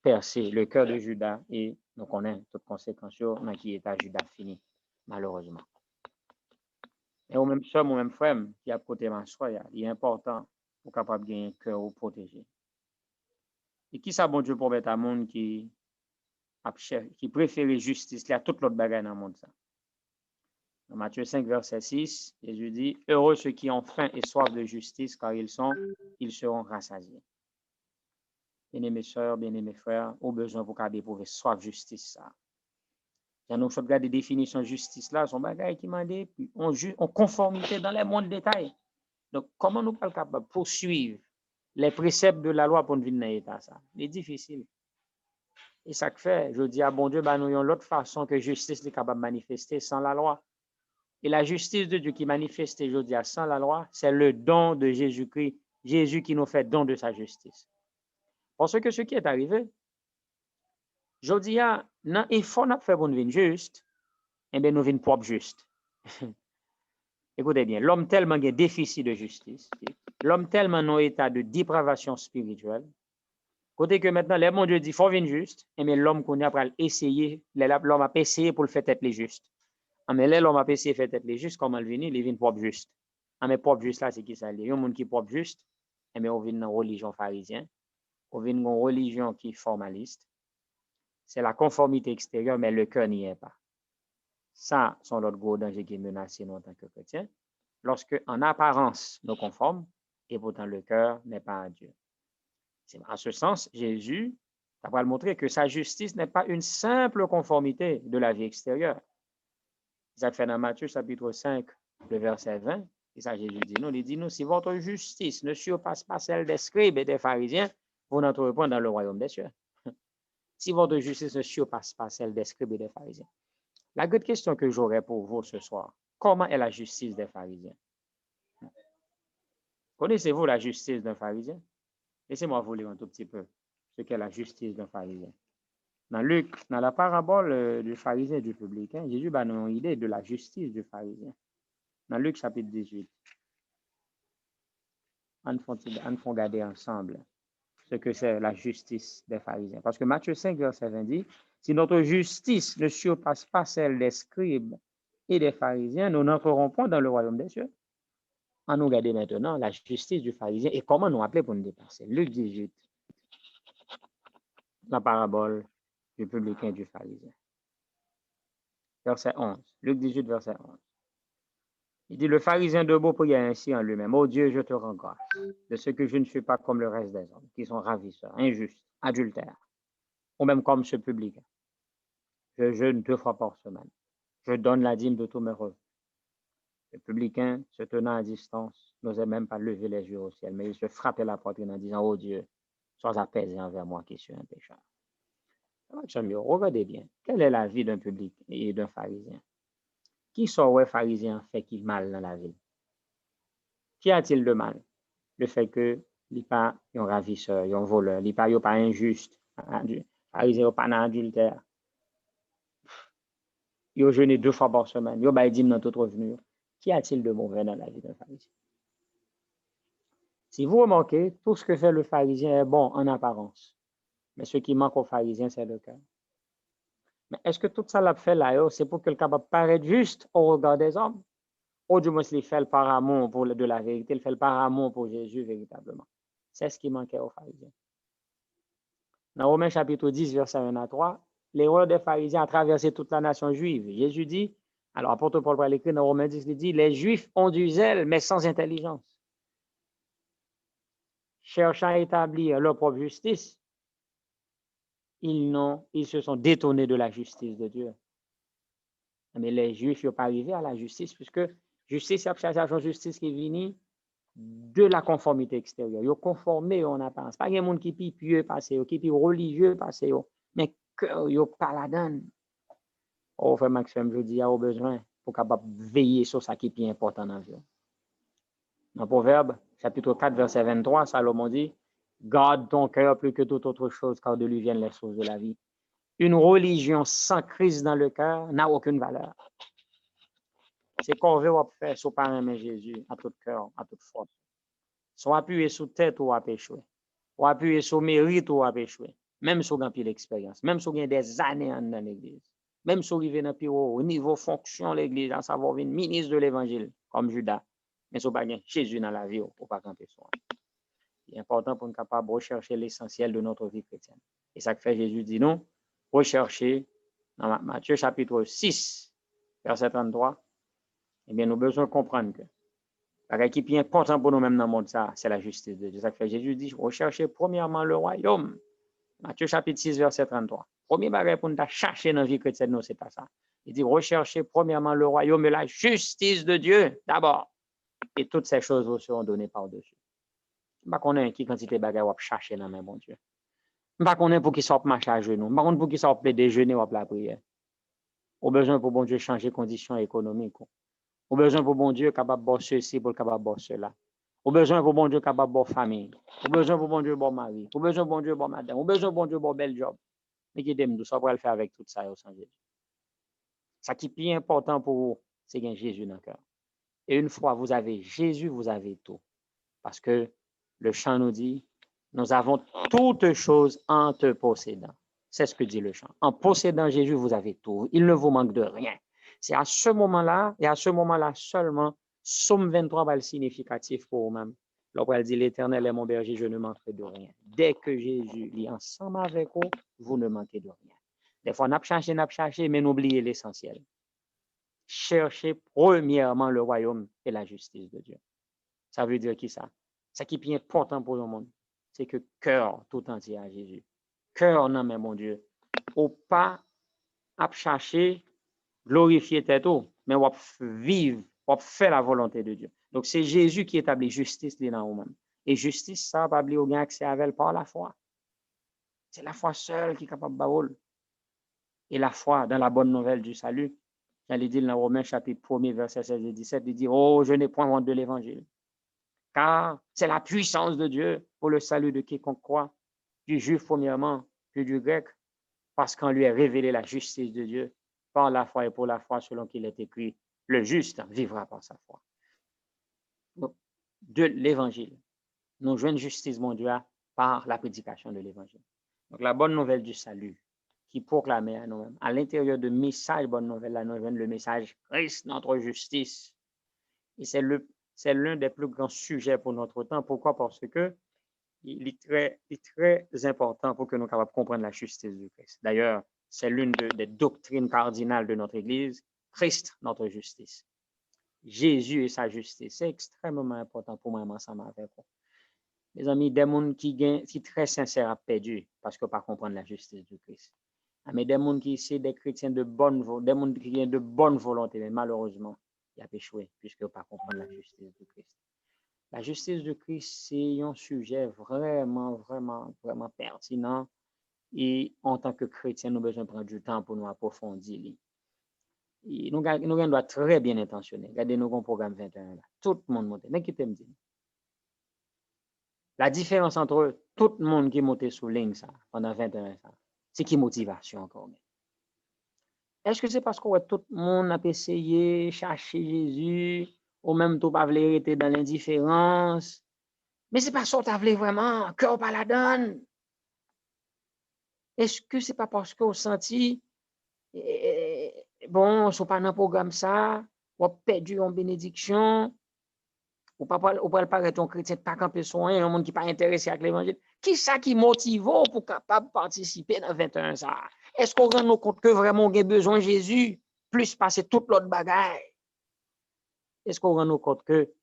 percé le cœur de Judas et nous connaissons toutes conséquences dans qui est à Judas fini, malheureusement. Et au même soeur, au même frère, qui a protégé ma soeur, il est important pour capable gagner un cœur protégé. Et qui ça, bon Dieu, pour mettre un monde qui préfère justice, il y a toute l'autre bagaille dans le monde. Ça. Dans Matthieu 5, verset 6, Jésus dit, « Heureux ceux qui ont faim et soif de justice, car ils seront rassasiés. » Bien-aimés sœurs, bien-aimés frères, au besoin pour qu'à éprouver soif justice. Ça. Quand nous faisons des définitions de justice, là, son bagaille qui m'a dit, puis on conformité dans les mondes détails. Donc, comment nous sommes capables de poursuivre les préceptes de la loi pour nous venir dans l'état ça? C'est difficile. Et ça fait, je dis à bon Dieu, nous avons l'autre façon que justice est capable de manifester sans la loi. Et la justice de Dieu qui manifeste, je dis, sans la loi, c'est le don de Jésus-Christ, Jésus qui nous fait don de sa justice. Parce que ce qui est arrivé, je dis, non, il faut nous faire pour nous venir juste, et bien nous venons propre juste. Écoutez bien, l'homme tellement a déficit de justice, l'homme tellement dans un état de dépravation spirituelle, côté que maintenant, les mon Dieu dit, il faut venir juste, et bien l'homme qu'on a pour essayer, l'homme a essayé pour le faire être les juste. Mais là, l'homme a essayé de faire être les juste, comment il vient propre juste. Mais propre juste là, c'est qui ça? Il y a un monde qui est propre juste, et bien on vient dans la religion pharisienne, on vient dans une religion qui est formaliste. C'est la conformité extérieure, mais le cœur n'y est pas. Ça, c'est l'autre gros danger qui est menacé nous en tant que chrétiens. Lorsque, en apparence, nous conformes, et pourtant le cœur n'est pas à Dieu. C'est en ce sens, Jésus va le montrer que sa justice n'est pas une simple conformité de la vie extérieure. Ça fait dans Matthieu chapitre 5, le verset 20, et ça Jésus dit nous, si votre justice ne surpasse pas celle des scribes et des pharisiens, vous n'entrerez pas dans le royaume des cieux. Si votre justice ne surpasse pas celle des scribes et des pharisiens. La grande question que j'aurais pour vous ce soir, comment est la justice des pharisiens? Connaissez-vous la justice d'un pharisien? Laissez-moi vous lire un tout petit peu ce qu'est la justice d'un pharisien. Dans Luc, dans la parabole du pharisien et du publicain, Jésus a une idée de la justice du pharisien. Dans Luc chapitre 18, on faut regarder ensemble ce que c'est la justice des pharisiens. Parce que Matthieu 5, verset 20 dit, si notre justice ne surpasse pas celle des scribes et des pharisiens, nous n'entrerons pas dans le royaume des cieux. On nous regarde maintenant la justice du pharisien et comment nous appeler pour nous dépasser. Luc 18, la parabole du publicain et du pharisien. Verset 11. Luc 18, verset 11. Il dit, le pharisien debout priait ainsi en lui-même. Ô Dieu, je te rends grâce de ce que je ne suis pas comme le reste des hommes, qui sont ravisseurs, injustes, adultères, ou même comme ce publicain. Je jeûne 2 fois par semaine. Je donne la dîme de tous mes revenus. Le publicain, se tenant à distance, n'osait même pas lever les yeux au ciel, mais il se frappait la poitrine en disant, ô Dieu, sois apaisé envers moi qui suis un pécheur. Regardez bien, quelle est la vie d'un public et d'un pharisien? Qui saurait pharisien fait qu'il mal dans la vie? Qu'y a-t-il de mal? Le fait que il n'est pas un ravisseur, un voleur, il n'est pas injuste, pharisien n'est pas un adultère. Il a jeûné 2 fois par semaine, il a dîme dans tout revenu. Qu'y a-t-il de mauvais dans la vie d'un pharisien? Si vous remarquez, tout ce que fait le pharisien est bon en apparence. Mais ce qui manque au pharisien, c'est le cœur. Mais est-ce que tout ça l'a fait là, c'est pour que le capable paraître juste au regard des hommes? Ou du moins, il fait par amour pour de la vérité, il fait par amour pour Jésus véritablement. C'est ce qui manquait aux pharisiens. Dans Romains chapitre 10, verset 1 à 3, l'erreur des pharisiens a traversé toute la nation juive. Jésus dit, alors apôtre Paul va l'écrire dans Romains 10, il dit, les Juifs ont du zèle, mais sans intelligence. Cherchant à établir leur propre justice, ils se sont détournés de la justice de Dieu. Mais les Juifs n'ont pas arrivé à la justice, puisque justice, c'est la justice qui vient de la conformité extérieure. Ils sont conformés en apparence. Pas un monde qui est pieux passé, qui est religieux passé, mais cœur, ils pas la donne. Oh, frère Maxime, je dis, il y a besoin pour capable veiller sur ça qui est plus important dans la vie. Dans Proverbe, chapitre 4, verset 23, Salomon dit, garde ton cœur plus que toute autre chose, car de lui viennent les choses de la vie. Une religion sans crise dans le cœur n'a aucune valeur. C'est qu'on veut faire sur par aimer Jésus à tout cœur, à toute force. Soit appuyé sur tête ou à échouer. Ou appuyé sur mérite ou à échouer. Même si on a l'expérience, même si on a des années dans l'église, même si on arrive dans le au niveau fonction de l'église, à savoir une ministre de l'évangile, comme Judas, mais si on n'a pas Jésus dans la vie, on ne peut pas camper sur. C'est important pour nous capable de rechercher l'essentiel de notre vie chrétienne. Et ça que fait Jésus dit non, rechercher dans Matthieu chapitre 6, verset 33, eh bien, nous avons besoin de comprendre que ce qui est plus important pour nous-mêmes dans le monde, c'est la justice de Dieu. Ça que fait Jésus dit, recherchez premièrement le royaume. Matthieu chapitre 6, verset 33. Premier bagage pour nous chercher dans la vie chrétienne, c'est pas ça. Il dit, recherchez premièrement le royaume et la justice de Dieu d'abord. Et toutes ces choses vous seront données par-dessus. Je ne sais pas qui quantité de bagages vous chercher dans le bon Dieu. Je ne sais pas pour qui sortent marcher à genoux. Je ne sais pas pour qui sortent déjeuner ou la prière. Au besoin pour bon Dieu changer conditions économiques. Au besoin pour bon Dieu capable de bosser ceci pour capable de bosser cela. Au besoin pour bon Dieu capable de famille. Au besoin pour bon Dieu bon mari. Au besoin pour bon Dieu bon madame. Au besoin pour bon Dieu bon bel job. Mais qui t'aime, ça va le faire avec tout ça au Saint Jésus. Ça qui est plus important pour vous, c'est qu'il y a Jésus dans le cœur. Et une fois vous avez Jésus, vous avez tout. Parce que le chant nous dit, nous avons toutes choses en te possédant. C'est ce que dit le chant. En possédant Jésus, vous avez tout. Il ne vous manque de rien. C'est à ce moment-là, et à ce moment-là seulement, Somme 23 va le significatif pour vous-même. Lorsqu'elle dit, l'Éternel est mon berger, je ne manquerai de rien. Dès que Jésus est ensemble avec vous, vous ne manquez de rien. Des fois, on a cherché, mais n'oubliez l'essentiel. Cherchez premièrement le royaume et la justice de Dieu. Ça veut dire qui ça? Ce qui est bien important pour le monde, c'est que cœur tout entier à Jésus. Cœur non mais mon Dieu. Ou pas à chercher, glorifier tête, mais on vivre, on faire la volonté de Dieu. Donc c'est Jésus qui établit justice dans nous-mêmes. Et justice, ça va pas oublier accès à elle par la foi. C'est la foi seule qui est capable de baoul. Et la foi dans la bonne nouvelle du salut. J'allais dire dans Romains chapitre 1er, verset 16 et 17, il dit, oh, je n'ai point honte de l'évangile. Car c'est la puissance de Dieu pour le salut de quiconque croit, du juif premièrement, puis du grec, parce qu'en lui est révélée la justice de Dieu par la foi et pour la foi, selon qu'il est écrit, le juste vivra par sa foi. Donc, de l'évangile, nous jouons justice mondiale par la prédication de l'évangile. Donc, la bonne nouvelle du salut qui proclamait à nous-mêmes, à l'intérieur de message bonne nouvelle, là, nous jouons le message Christ, notre justice. Et c'est l'un des plus grands sujets pour notre temps. Pourquoi? Parce que il est très important pour que nous soyons capables de comprendre la justice du Christ. D'ailleurs, c'est l'une des doctrines cardinales de notre Église. Christ, notre justice. Jésus et sa justice. C'est extrêmement important pour moi ensemble avec vous. Mes amis, des gens qui sont très sincères à perdu parce que pas comprendre la justice du Christ. Mais des gens qui sont des chrétiens de bonne volonté, des gens qui viennent de bonne volonté, mais malheureusement, il a échoué puisque pas comprendre la justice du Christ. La justice de Christ, c'est un sujet vraiment pertinent. Et en tant que chrétien, nous avons besoin de prendre du temps pour nous approfondir. Et nous devons être très bien intentionnés. Regardez nos programme 21 là. Tout le monde monte. Mais qui t'aime dire? La différence entre tout le monde qui monte sous ligne ça, pendant 21 ça, c'est qui motivation encore. Est-ce que c'est parce que tout le monde a essayé, chercher Jésus, ou même tout pas voulu rester dans l'indifférence? Mais c'est pas ça que tu as voulu vraiment, cœur pas la donne. Est-ce que c'est pas parce que vous senti, bon, on n'est pas dans un programme ça, ou perdu en bénédiction, ou pas paraître un chrétien pas camper soin, un monde qui pas intéressé avec l'évangile. Qui ça qui motive pour capable participer dans 21 ça? Est-ce qu'on rend nous compte que vraiment on a besoin de Jésus plus passer toute l'autre bagaille? Est-ce qu'on rend nous compte que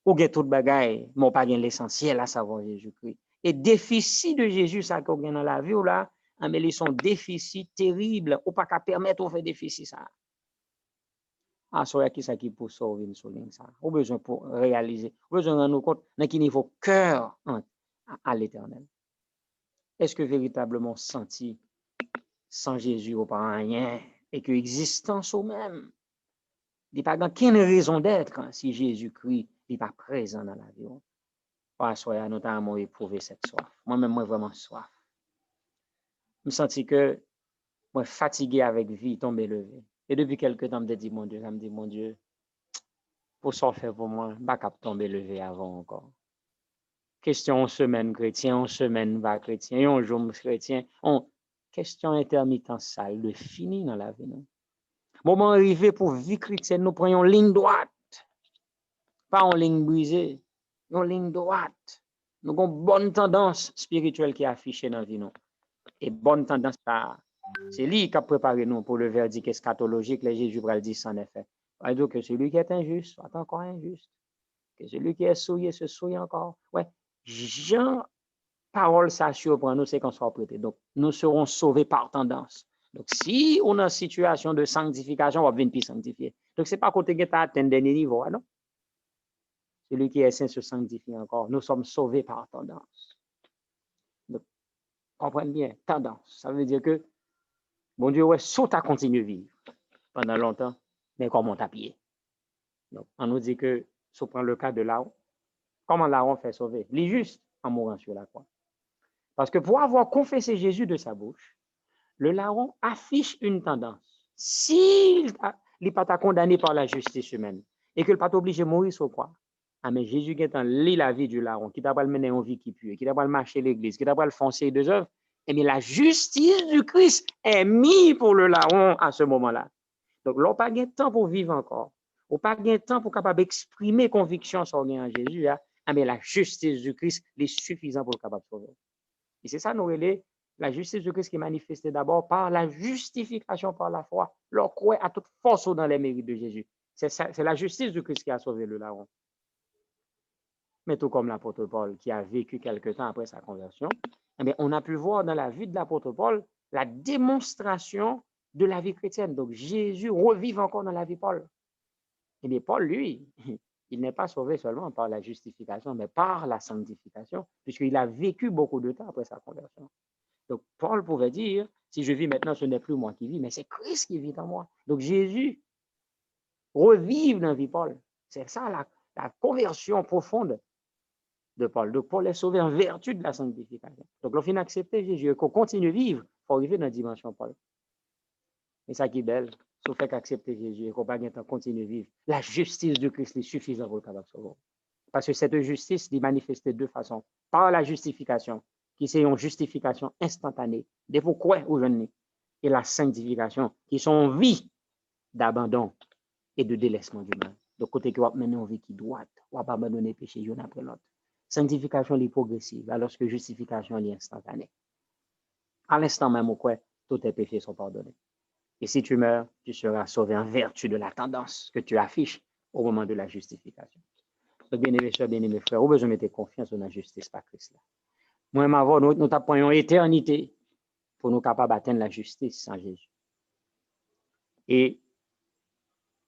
on a toute bagaille, mais on pas l'essentiel à savoir Jésus-Christ? Et déficit de Jésus ça qu'on a dans la vie ou là, mais ils sont déficits terribles, ou pas qu'à permettre de faire déficit ça. Ah, so qui ça qui pour sauver une souligne ça. Au besoin pour réaliser. Au besoin de rendre compte dans quel niveau cœur à l'éternel. Est-ce que véritablement senti sans Jésus ou pas rien et que existence au même, il n'y a pas aucune raison d'être si Jésus-Christ n'est pas présent dans la vie. Pas soyez notamment éprouver cette soif. Moi-même, moi vraiment soif. Je me sens que moi fatigué avec vie, tombé levé. Et depuis quelque temps, je me dis, mon Dieu, pour ça faire pour moi, je ne vais pas tomber levé avant encore. Question semaine chrétien, semaine va chrétien, un jour chrétien, question intermittente sale, de fini dans la vie. Non? Moment arrivé pour vie chrétienne, nous prenons ligne droite, pas en ligne brisée, une ligne droite. Nous avons une bonne tendance spirituelle qui est affichée dans la vie. Et bonne tendance, c'est lui qui a préparé nous pour le verdict eschatologique, les Jésus va le dire sans effet. C'est-à-dire que celui qui est injuste soit encore injuste. Que celui qui est souillé se souille encore. Ouais. Jean, parole, ça surprend nous, c'est qu'on soit prêté. Donc, nous serons sauvés par tendance. Donc, si on a une situation de sanctification, on va venir plus sanctifier. Donc, ce n'est pas côté que tu as atteint le dernier niveau, non? Celui qui est saint se sanctifie encore. Nous sommes sauvés par tendance. Donc, comprenez bien, tendance. Ça veut dire que, mon Dieu, ouais, saut à continuer à vivre pendant longtemps, mais comme on t'a pied. Donc, on nous dit que, si on prend le cas de Laon, comment Laon fait sauver? Il est juste en mourant sur la croix. Parce que pour avoir confessé Jésus de sa bouche, le larron affiche une tendance. S'il n'est pas condamné par la justice humaine et qu'il n'est pas obligé de mourir sur croix, ah mais Jésus qui est en lit la vie du larron, qui t'a pas mené en vie qui pue, qui t'a pas marcher l'église, qui t'a pas foncer deux œuvres, eh bien la justice du Christ est mise pour le larron à ce moment-là. Donc, l'on n'a pas de temps pour vivre encore. On n'a pas de temps pour capable exprimer conviction sur en Jésus. Ah mais la justice du Christ est suffisante pour capable sauver. Et c'est ça, nous relais, la justice de Christ qui est manifestée d'abord par la justification par la foi. L'on croit à toute force dans les mérites de Jésus. C'est la justice de Christ qui a sauvé le larron. Mais tout comme l'apôtre Paul, qui a vécu quelque temps après sa conversion, eh bien, on a pu voir dans la vie de l'apôtre Paul la démonstration de la vie chrétienne. Donc, Jésus revive encore dans la vie de Paul. Eh bien, Paul, lui, il n'est pas sauvé seulement par la justification, mais par la sanctification, puisqu'il a vécu beaucoup de temps après sa conversion. Donc, Paul pouvait dire, si je vis maintenant, ce n'est plus moi qui vis, mais c'est Christ qui vit en moi. Donc, Jésus revive dans la vie de Paul. C'est ça la conversion profonde de Paul. Donc, Paul est sauvé en vertu de la sanctification. Donc, l'on accepter Jésus et qu'on continue à vivre, il faut arriver dans la dimension Paul. Et ça qui est belle, sauf fait qu'accepter Jésus et qu'on va continuer à vivre. La justice de Christ est suffisante pour le capable de sauver. Parce que cette justice est manifestée de deux façons. Par la justification, qui c'est une justification instantanée, des fois quoi aux jeunes, et la sanctification, qui sont vie d'abandon et de délaissement du mal. Donc, côté que vous menez une vie qui doit, vous pas abandonner le péché l'un après l'autre. Sanctification est progressive, alors que justification est instantanée. À l'instant même où quoi, tous tes péchés sont pardonnés. Et si tu meurs, tu seras sauvé en vertu de la tendance que tu affiches au moment de la justification. Donc, bien-aimés soeurs, bien-aimés frères, vous besoin de mettre confiance dans la justice par Christ. Moi, nous tapons une éternité pour nous capables d'atteindre la justice sans Jésus. Et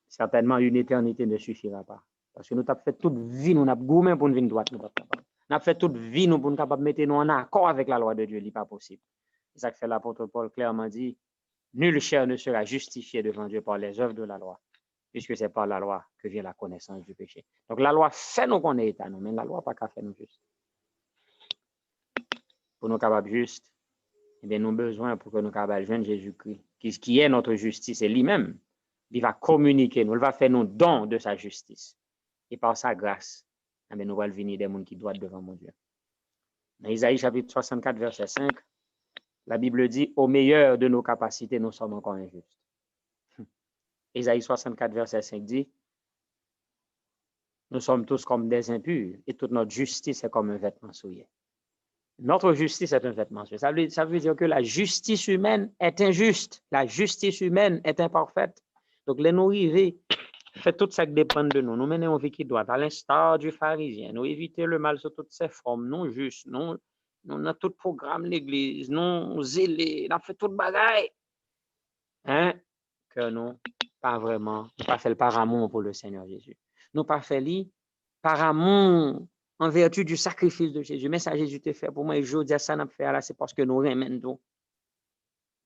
certainement, une éternité ne suffira pas. Parce que nous avons fait toute vie, nous avons gourmé pour nous venir droite. Nous avons fait toute vie, nous pour nous capables de mettre nous en accord avec la loi de Dieu. Ce n'est pas possible. C'est ça que fait l'apôtre Paul clairement dit. Nul chair ne sera justifié devant Dieu par les œuvres de la loi, puisque c'est par la loi que vient la connaissance du péché. Donc la loi fait nous connaître à nous, mais la loi n'a pas qu'à faire nous juste. Pour nous capables justes, eh bien, nous avons besoin pour que nous capables de joindre Jésus-Christ, qui est notre justice, et lui-même, il va communiquer nous, il va faire nous don de sa justice. Et par sa grâce, eh bien, nous allons venir des gens qui doivent devant mon Dieu. Dans Isaïe chapitre 64, verset 5, la Bible dit, au meilleur de nos capacités, nous sommes encore injustes. Isaïe 64, verset 5 dit, Nous sommes tous comme des impurs et toute notre justice est comme un vêtement souillé. Notre justice est un vêtement souillé. Ça veut dire que la justice humaine est injuste. La justice humaine est imparfaite. Donc, les nous arriver, fait tout ça qui dépend de nous. Nous menons une vie qui doit, à l'instar du pharisien. Nous éviter le mal sous toutes ses formes. Nous justes. Nous avons tout programme l'église. Nous zélés. Nous avons fait tout le bagaille. Hein? Que nous, pas vraiment, nous pas fait le par amour pour le Seigneur Jésus. Nous pas fait lui par amour en vertu du sacrifice de Jésus. Mais ça, Jésus te fait pour moi. Et je dis ça, n'a fait là, c'est parce que nous remenons tout.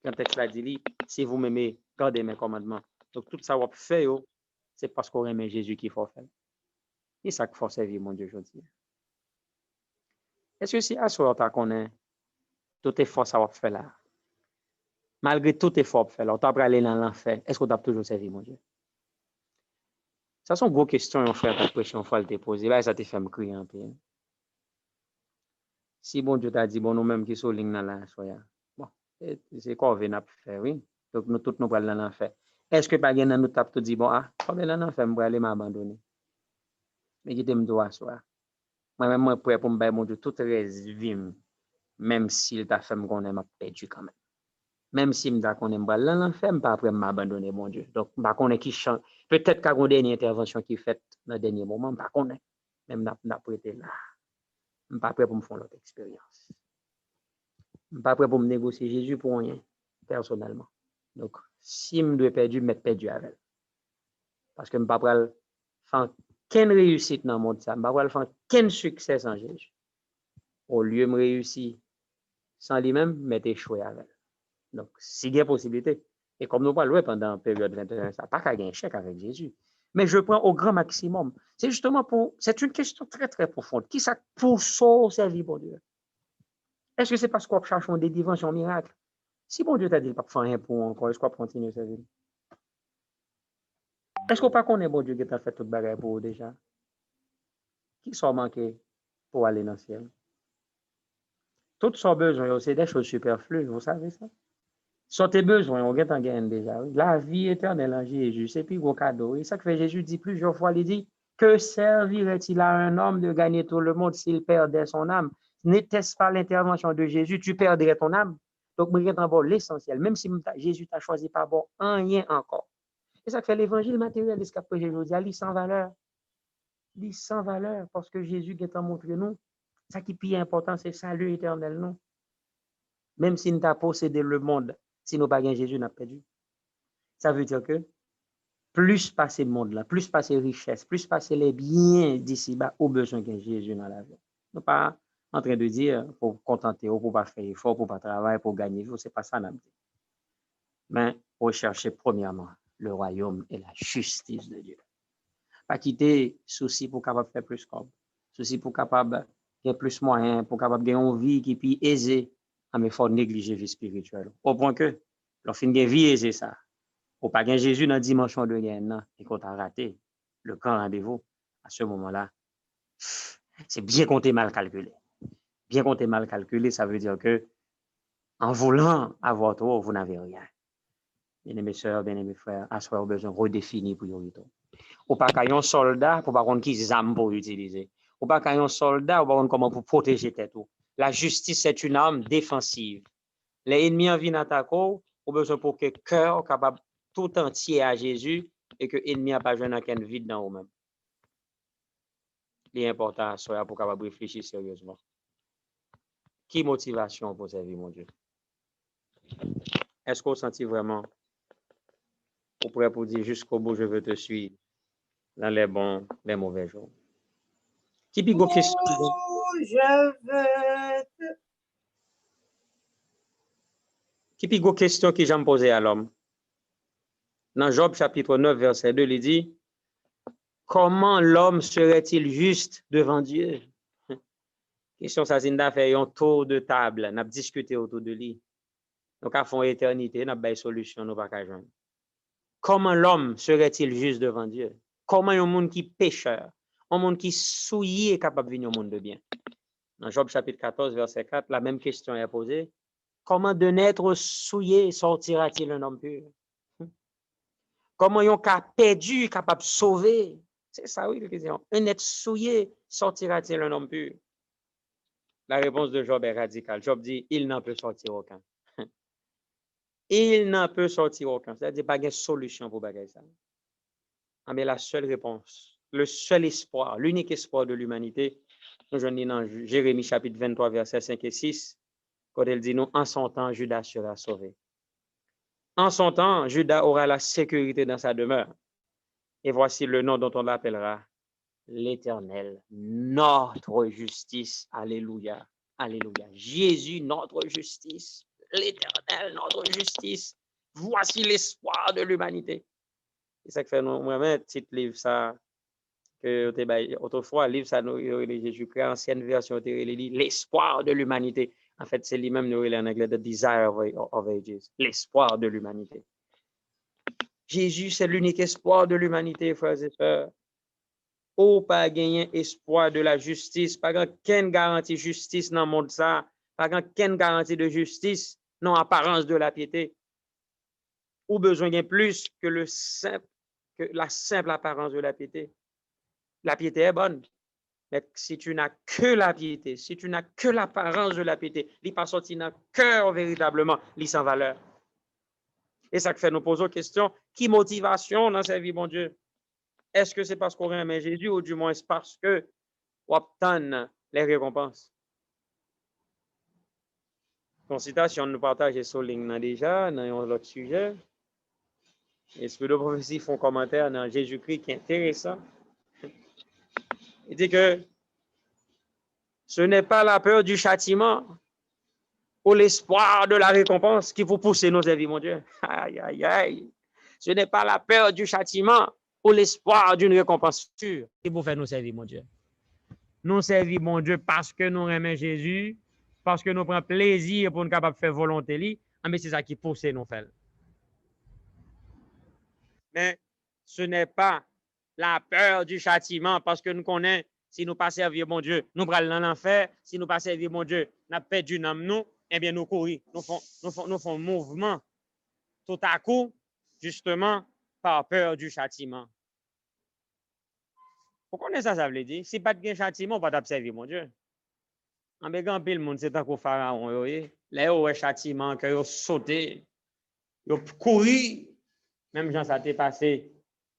Quand texte l'a dit, si vous m'aimez, gardez mes commandements. Donc, tout ça, vous fait, c'est parce qu'on aime Jésus qu'il faut faire. Et ça qu'il faut servir, mon Dieu, je dis. Est-ce que si à ce moment-là, qu'on est, tout effort, ça va faire là? Malgré tout effort, faire là, on t'a aller dans l'enfer. Est-ce qu'on t'a toujours servi, mon Dieu? Ça sont gros questions, on fait ta question, on faut te poser. Là, ça te fait me crier un peu. Si bon Dieu t'a dit, bon, nous-mêmes qui sommes dans la soya. Bon, c'est quoi on vient faire, oui? Donc, nous tous nous allons dans l'enfer. Est-ce que pas nous tape tout dit, bon, ah, quand on est dans l'enfer, je vais aller m'abandonner. Mais qui t'aime doit soir. Moi-même, moi, prêt pour me battre, mon Dieu, toute résime, même s'il t'a fait me connaître, m'a perdu quand même. Même si je qu'on aime dans l'enfer, je ne pas après m'abandonner, mon Dieu. Donc, je connais qui chante. Peut-être qu'à une dernière intervention qui est faite dans le dernier moment, je connais. Même n'a pas été là. Je ne suis pas prêt pour me faire l'autre expérience. Je ne suis pas prêt pour me négocier Jésus pour rien, personnellement. Donc, si je dois perdre, je vais perdu avec. Parce que je ne suis pas prêt à faire quelle réussite dans le monde, ça. Je ne suis pas prêt à faire quel succès sans Jésus. Au lieu de me réussir sans lui-même, je vais échouer avec. Donc, s'il y a possibilité, et comme nous parlons pendant la période 21, ça n'a pas qu'à gagner un chèque avec Jésus. Mais je prends au grand maximum. C'est justement pour. C'est une question très, très profonde. Qui ça pour servir, bon Dieu? Est-ce que c'est parce qu'on cherche des dimensions miracles? Si bon Dieu t'a dit pas faire rien pour encore, est-ce qu'on continue à servir? Est-ce qu'on pas connaît bon Dieu qui t'a fait toute bagarre pour vous déjà? Qui sont manqués pour aller dans le ciel? Tout son besoin, c'est des choses superflues, vous savez ça? Sont tes besoins, on gagne déjà. La vie éternelle en Jésus, c'est plus gros cadeau. Et ça que fait Jésus dit plusieurs fois, il dit, que servirait-il à un homme de gagner tout le monde s'il perdait son âme? N'était-ce pas l'intervention de Jésus, tu perdrais ton âme? Donc, moi, je bon l'essentiel, même si Jésus t'a choisi pas bon, rien encore. Et ça que fait l'évangile matérialiste qu'après Jésus dit, il sans valeur. Il sans valeur parce que Jésus qui t'a montré nous. Ça qui est plus important, c'est le salut éternel, non? Même si nous t'a possédé le monde, si nous pas Jésus, nous avons perdu. Ça veut dire que plus passer le monde là, plus passer richesse, plus passer les biens d'ici bas, au besoin de Jésus dans la vie. Nous pas en train de dire pour contenter, pour pas faire effort, pour pas travailler, pour gagner, c'est pas ça nous dit. Mais rechercher premièrement le royaume et la justice de Dieu. Pas quitter souci pour capable faire plus comme, souci pour capable gagner plus moyens, pour capable gagner une vie qui est plus aisée, mais il faut négliger la vie spirituelle. Au point que, lorsqu'on a une vie aisée, ça, ou pas gagner Jésus dans la dimension de gain, et qu'on a raté le grand rendez-vous, à ce moment-là, c'est bien compté mal calculé. Bien compté mal calculé, ça veut dire que, en voulant avoir trop, vous n'avez rien. Bien-aimés sœurs, bien-aimés frères, à ce moment besoin de redéfinir priorité. Ou pas qu'il y ait un soldat pour pas qu'on qui armes pour utiliser. Ou pas qu'il y ait un soldat pour comment pour protéger tête. La justice c'est une arme défensive. Les ennemis en viennent attaquer, ou besoin pour que cœur capable tout entier à Jésus et que l'ennemi n'a pas besoin d'un vide dans vous-même. L'important c'est pour capable réfléchir sérieusement. Qui motivation pour servir mon Dieu? Est-ce qu'on sentit vraiment ou prêt pour dire jusqu'au bout je veux te suivre dans les bons, les mauvais jours? Qui pique question? Je veux. Qui pique question que j'aime poser à l'homme? Dans Job chapitre 9, verset 2, il dit, comment l'homme serait-il juste devant Dieu? Question ça, c'est d'affaire fait un tour de table, on a discuté autour de lui. Donc, à fond éternité, on a des solutions, nous pas qu'à joindre. Comment l'homme serait-il juste devant Dieu? Comment un monde qui pécheur, un monde qui souillé est capable de venir au monde de bien? Dans Job chapitre 14, verset 4, la même question est posée. Comment de naître souillé sortira-t-il un homme pur? Comment un cas perdu capable de sauver? C'est ça, oui, le question. Un être souillé sortira-t-il un homme pur? La réponse de Job est radicale. Job dit, il n'en peut sortir aucun. Il n'en peut sortir aucun. C'est-à-dire, pas de solution pour bagager ça. Ah, mais la seule réponse, le seul espoir, l'unique espoir de l'humanité, nous je dis dans Jérémie chapitre 23, versets 5 et 6, quand elle dit, nous, en son temps, Judas sera sauvé. En son temps, Judas aura la sécurité dans sa demeure. Et voici le nom dont on l'appellera l'Éternel, notre justice. Alléluia. Alléluia. Jésus, notre justice. L'Éternel, notre justice. Voici l'espoir de l'humanité. C'est ça que fait moi-même, petit livre ça, que autrefois, livre ça, Jésus-Christ, ancienne version, l'espoir de l'humanité. En fait, c'est lui-même, nous, en anglais, the desire of ages, l'espoir de l'humanité. Jésus, c'est l'unique espoir de l'humanité, frères et sœurs. Ou pas gagner espoir de la justice, pas qu'une garantie de justice dans le monde ça, pas qu'une garantie de justice, non apparence de la piété. Ou besoin de plus que la simple apparence de la piété. La piété est bonne, mais si tu n'as que la piété, si tu n'as que l'apparence de la piété, il n'est pas sorti dans le cœur véritablement, il sans valeur. Et ça fait nous poser la question, qui motivation dans sa vie, mon Dieu? Est-ce que c'est parce qu'on aime Jésus ou du moins c'est parce que on obtient les récompenses? Ton citation nous partage sur ligne déjà, dans un autre sujet. Esprit de prophétie font commentaire dans Jésus-Christ qui est intéressant. Il dit que ce n'est pas la peur du châtiment ou l'espoir de la récompense qui vous pousse nos vies, mon Dieu. Aïe, aïe, aïe. Ce n'est pas la peur du châtiment ou l'espoir d'une récompense sûre qui vous fait nous servir, mon Dieu. Nous servir, mon Dieu, parce que nous aimons Jésus, parce que nous prenons plaisir pour nous capables de faire volonté, mais c'est ça qui pousse nous faire. Mais ce n'est pas la peur du châtiment, parce que nous connaissons, si nous pas servir, mon Dieu, nous prenons dans l'enfer, si nous pas servir, mon Dieu, nous avons perdu nous, eh bien nous courons, nous faisons mouvement tout à coup, justement, par peur du châtiment. Pourquoi ça veut dire? Si pas de châtiment, on va t'observer, mon Dieu. En bégan, le monde, c'est tant qu'au pharaon, là, où est châtiment, que vous sautez, vous courez. Même Jean, ça t'est passé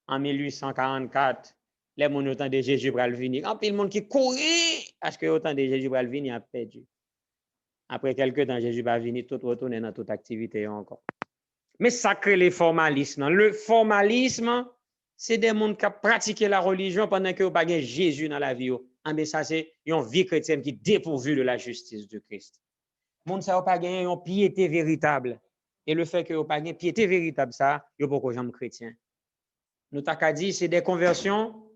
en 1844, les gens autant de Jésus pour le venir. En pile, le monde qui courait, parce que autant de Jésus pour le venir, a perdu. Après quelques temps, Jésus va venir, tout retourner dans toute activité encore. Mais ça crée les formalismes. Le formalisme, c'est des gens qui pratiquent la religion pendant que vous n'avez pas Jésus dans la vie. Mais ça, c'est une vie chrétienne qui est dépourvue de la justice de Christ. Les gens n'ont pas gagné une piété véritable. Et le fait que vous n'avez pas une piété véritable, ça, il n'y a pas de gens chrétiens. Nous t'avons dit, c'est des conversions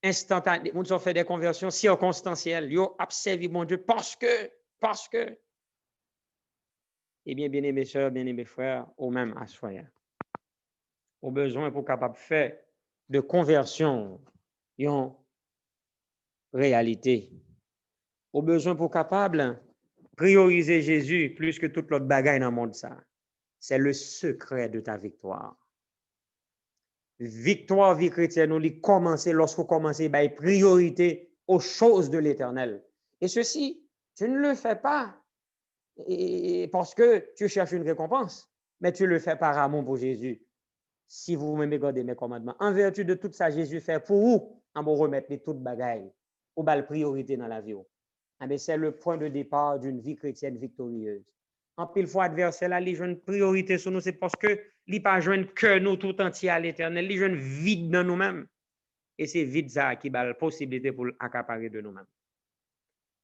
instantanées. Les gens ont fait des conversions circonstancielles. Ils ont observé mon Dieu parce que. Eh bien, bien-aimés sœurs, bien-aimés frères, ou même à soi, au besoin pour capable de faire de conversion en réalité, au besoin pour capable prioriser Jésus plus que toute l'autre bagaille dans le monde. Ça, c'est le secret de ta victoire. Victoire, vie chrétienne, on lit commencer lorsqu'on commence à priorité aux choses de l'Éternel. Et ceci, tu ne le fais pas parce que tu cherches une récompense, mais tu le fais par amour pour Jésus. Si vous m'aimez, gardez mes commandements. En vertu de tout ça, Jésus fait pour vous, en vous remettre toute bagaille, ou la priorité dans la vie. Mais c'est le point de départ d'une vie chrétienne victorieuse. En pile fois adversaire, là, il joue une priorité sur nous, c'est parce que il pas joindre que nous tout entier à l'Éternel, il joue une vide dans nous-mêmes. Et c'est vide ça qui a la possibilité pour accaparer de nous-mêmes.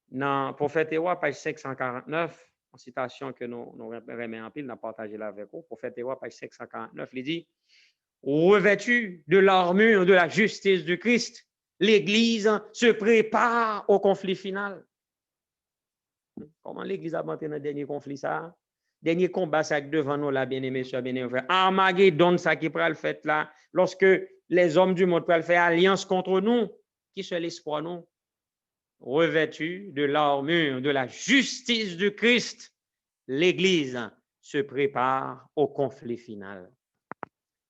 Dans Prophète Ewa, page 549, en citation que nous remettons en pile, nous avons partagé là avec vous. Prophète Ewa, page 549, il dit: revêtu de l'armure de la justice du Christ, l'Église se prépare au conflit final. Comment l'Église a monté dans le dernier conflit ça? Dernier combat ça devant nous là, bien-aimés soeurs, bien-aimés frères. Armageddon ça qui prend le fait là, lorsque les hommes du monde prennent faire alliance contre nous, qui seul espoir nous? Revêtu de l'armure de la justice du Christ, l'Église se prépare au conflit final.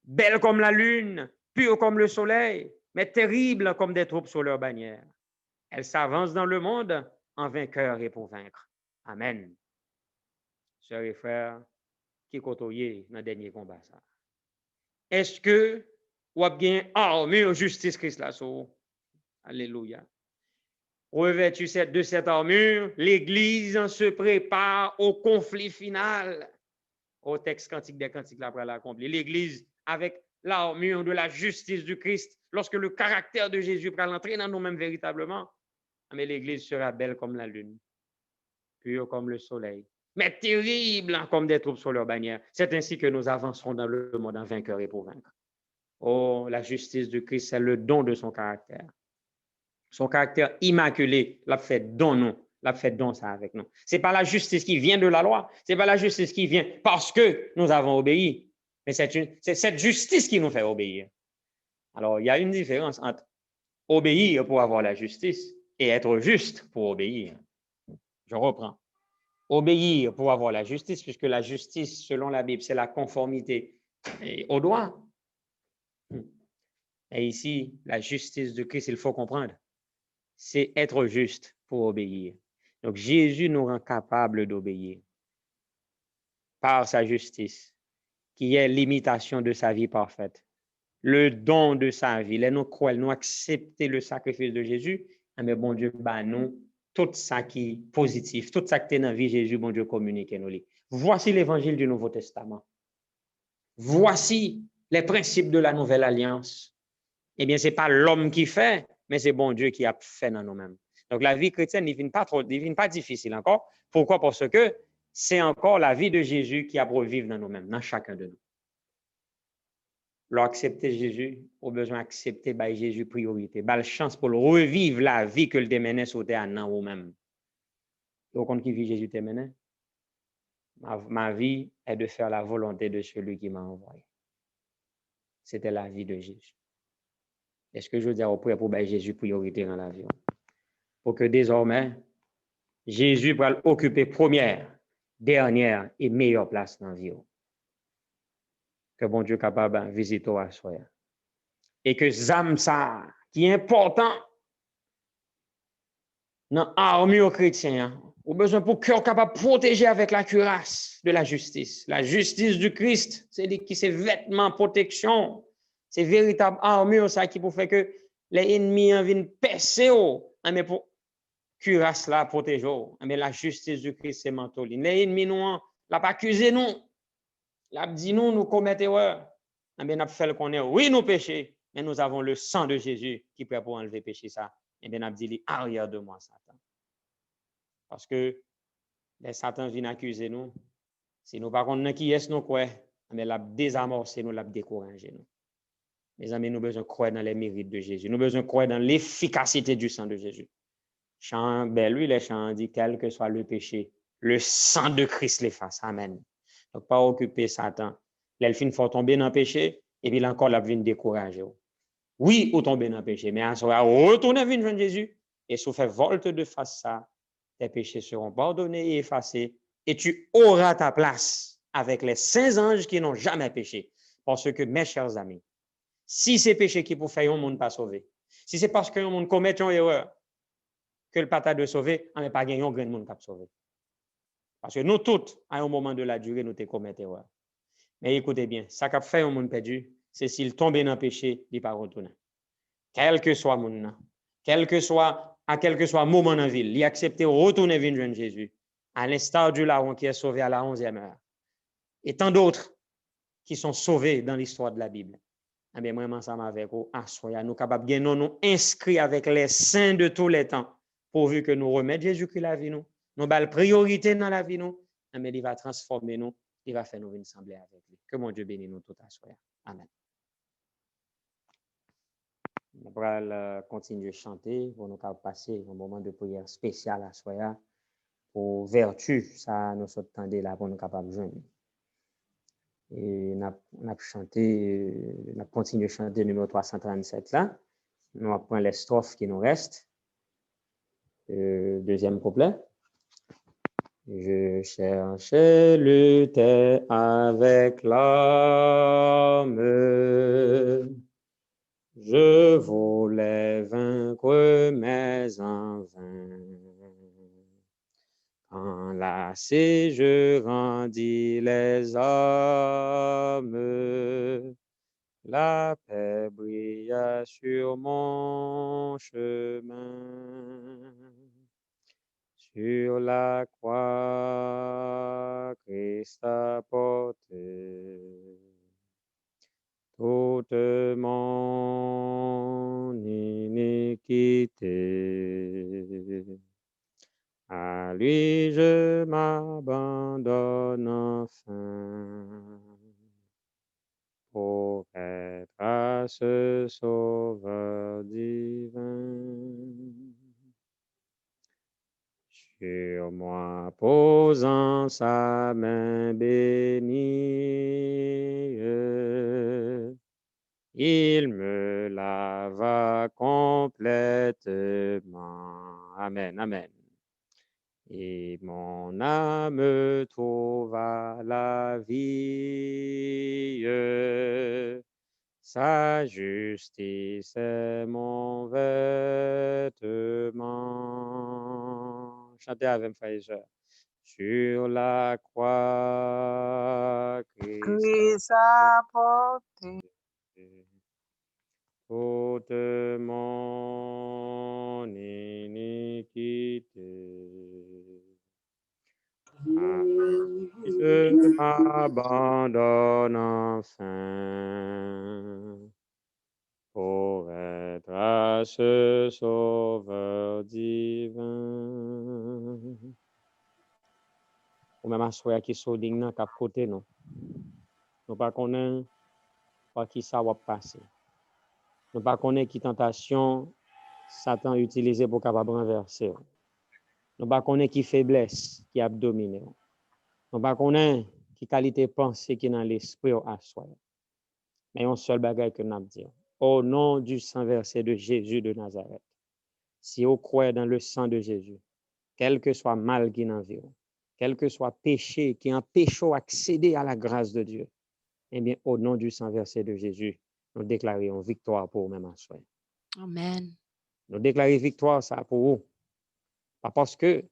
Belle comme la lune, pures comme le soleil, mais terribles comme des troupes sous leur bannière. Elles s'avancent dans le monde en vainqueur et pour vaincre. Amen. Sœurs et frères, qui côtoyent dans le dernier combat ça. Est-ce que vous avez bien armure justice Christ là sous? Alléluia. Revêtu de cette armure, l'Église se prépare au conflit final. Au texte cantique des cantiques là pour l'accomplir. L'Église avec l'armure de la justice du Christ, lorsque le caractère de Jésus va l'entrer dans nous-mêmes véritablement, mais l'Église sera belle comme la lune, pure comme le soleil, mais terrible comme des troupes sur leur bannière. C'est ainsi que nous avancerons dans le monde en vainqueur et pour vaincre. Oh, la justice du Christ, c'est le don de son caractère. Son caractère immaculé l'a fait don nous, l'a fait don ça avec nous. C'est pas la justice qui vient de la loi, c'est pas la justice qui vient parce que nous avons obéi, mais c'est cette justice qui nous fait obéir. Alors, il y a une différence entre obéir pour avoir la justice et être juste pour obéir. Je reprends. Obéir pour avoir la justice, puisque la justice, selon la Bible, c'est la conformité au droit. Et ici, la justice de Christ, il faut comprendre, c'est être juste pour obéir. Donc, Jésus nous rend capables d'obéir par sa justice, qui est l'imitation de sa vie parfaite, le don de sa vie. Là, nous croyons, nous accepter le sacrifice de Jésus, mais bon Dieu, bah, nous, tout ça qui est positif, tout ça qui est dans la vie de Jésus, bon Dieu, communique nous. Voici l'évangile du Nouveau Testament. Voici les principes de la nouvelle alliance. Eh bien, ce n'est pas l'homme qui fait, mais c'est bon Dieu qui a fait dans nous-mêmes. Donc, la vie chrétienne ne devient pas difficile encore. Pourquoi? Parce que c'est encore la vie de Jésus qui a pour vivre dans nous-mêmes, dans chacun de nous. L'accepter Jésus, au besoin d'accepter by Jésus priorité, la chance pour revivre la vie que le démenait sur terre dans vous-même. Au compte qui vit Jésus démenait, ma vie est de faire la volonté de celui qui m'a envoyé. C'était la vie de Jésus. Est-ce que je veux dire au près pour Jésus priorité dans la vie? Pour que désormais, Jésus puisse occuper première, dernière et meilleure place dans la vie. Que bon Dieu capable de visiter à soi. Et que Zamsa, qui est important dans l'armure chrétienne, au besoin pour cœur capable de protéger avec la cuirasse de la justice. La justice du Christ, c'est qui c'est vêtements, protection. C'est véritable armure ça qui pour faire que les ennemis viennent percer mais pour cuirasse là protéger. Mais la justice du Christ c'est manteau. Les ennemis nous l'a pas accusé nous. L'a dit nous commettons erreur. Mais n'a fait le connaître. Oui, nous péchons, mais nous avons le sang de Jésus qui prêt pour enlever péché ça. Et bien n'a dit arrière de moi Satan. Parce que les Satan vient accuser nous. Si nous par contre qui est nous quoi, mais l'a désamorcer nous, l'a décourager nous. Mes amis, nous besoin croire dans les mérites de Jésus. Nous besoin croire dans l'efficacité du sang de Jésus. Chant, ben lui, les chants dit, quel que soit le péché, le sang de Christ l'efface. Amen. Donc, pas occuper Satan. L'elfine faut tomber dans le péché, et puis encore, la vient décourager. Oui, ou tomber dans le péché, mais en soi, retourner vers Jésus, et si vous faites volte de face ça, tes péchés seront pardonnés et effacés, et tu auras ta place avec les saints anges qui n'ont jamais péché. Parce que, mes chers amis, si c'est péché qui pour faire un monde pas sauvé, si c'est parce qu'un monde commet une erreur que le pata de sauver, on n'est pas gagné un grand monde qui sauver. Parce que nous tous, à un moment de la durée, nous te commettons erreur. Mais écoutez bien, ça qui fait un monde perdu, c'est s'il tombe dans le péché, il ne pas retourner. Quel que soit mon nom, à quel que soit moment dans la ville, il accepte de retourner vers Jésus, à l'instar du larron qui est sauvé à la 11e heure. Et tant d'autres qui sont sauvés dans l'histoire de la Bible. Eh bien, moi, ensemble avec vous, nous capables de nous inscrire avec les saints de tous les temps, pourvu que nous remettions Jésus-Christ la vie, nous avons la priorité dans la vie, nous, mais il va transformer nous, il va faire nous une assemblée avec lui. Que mon Dieu bénisse nous tout à soi. Amen. On va continuer à chanter pour nous passer un moment de prière spécial à soi pour vertu, ça nous attendait là pour nous capables de joindre. Et on a chanté, on a continué à chanter le numéro 337 là. Nous avons pris les strophes qui nous restent. Deuxième couplet. Je cherchais lutter avec l'âme Je voulais vaincre, mais en vain. Enlacé, je rendis les hommes. La paix brilla sur mon chemin. Sur la croix, Christ a porté toute mon iniquité. À lui je m'abandonne enfin pour être à ce sauveur divin. Sur moi posant sa main bénie, il me lava complètement. Amen, amen. Et mon âme trouva la vie. Sa justice est mon vêtement. Chantez avec frères et sœurs. Sur la croix, Christ a porté toute mon iniquité. Je m'abandonne enfin pour être à ce sauveur divin. Ou même à soi qui sont dignes qu'à côté nous. Nous pas connaissons par qui ça va passer. Nous pas connaissons qui tentation Satan utilisé pour capable renverser. Nous pas connaissons qui faiblesse qui a dominé. Nous pas connaissons qui qualité pensée qui dans l'esprit à soi. Mais un seul bagage que nous disons. Au nom du sang versé de Jésus de Nazareth, si vous croyez dans le sang de Jésus, quel que soit mal qui n'en vit, quel que soit péché qui empêche d'accéder à la grâce de Dieu, eh bien, au nom du sang versé de Jésus, nous déclarons victoire pour vous-même en soi. Amen. Nous déclarons victoire ça pour vous. Pas parce que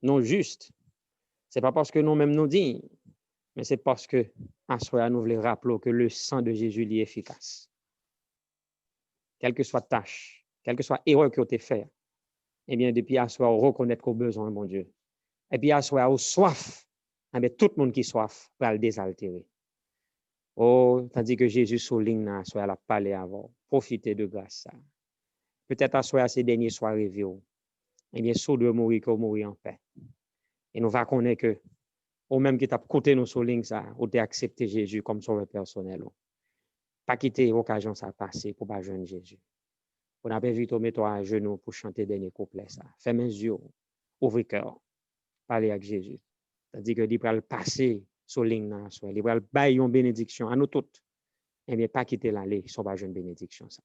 nous justes, c'est pas parce que nous-mêmes nous dignes, mais c'est parce que en soi, nous voulons rappeler que le sang de Jésus est efficace. Quelle que soit tâche, quelle que soit erreur que vous avez fait, eh bien, depuis à soi, on reconnaît qu'on a besoin, mon Dieu. Et puis à soi, on soif, eh bien, tout le monde qui soif va le désaltérer. Oh, tandis que Jésus souligne à soi, elle a parlé avant. Profitez de grâce. Peut-être à soi, ces derniers soirs rêvés, eh bien, saut de mourir que mourir en paix. Et nous va connaître que, au même qui t'a côté nous souligne ça, ou t'es accepté Jésus comme sauveur personnel. Pas quitter l'occasion ça passer pour pas joindre Jésus. On a vite mettre à genoux pour chanter dernier couplet ça. Fermez les yeux, ouvrez cœur, parlez avec Jésus. C'est-à-dire que il va le passer sur ligne dans la soirée, il va le bailler une bénédiction à nous toutes. Et bien pas quitter l'aller, sans pas joindre bénédiction ça.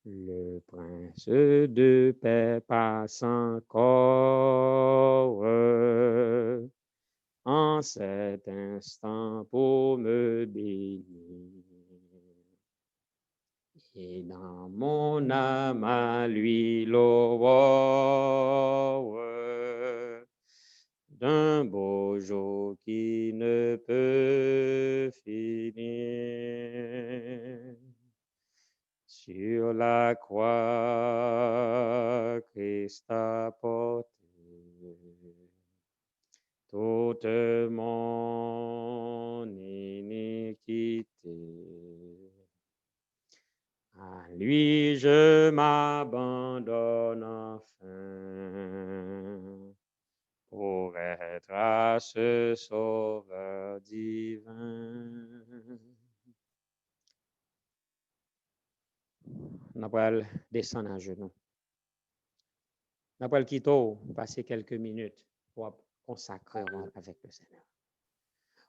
Le prince de paix passe encore en cet instant pour me bénir. Et dans mon âme à lui l'aurore d'un beau jour qui ne peut finir. Sur la croix, Christ a porté toute mon iniquité. À lui je m'abandonne enfin pour être à ce sauveur divin. On va descendre à genoux. On va quitter, passer quelques minutes pour consacrer avec le Seigneur.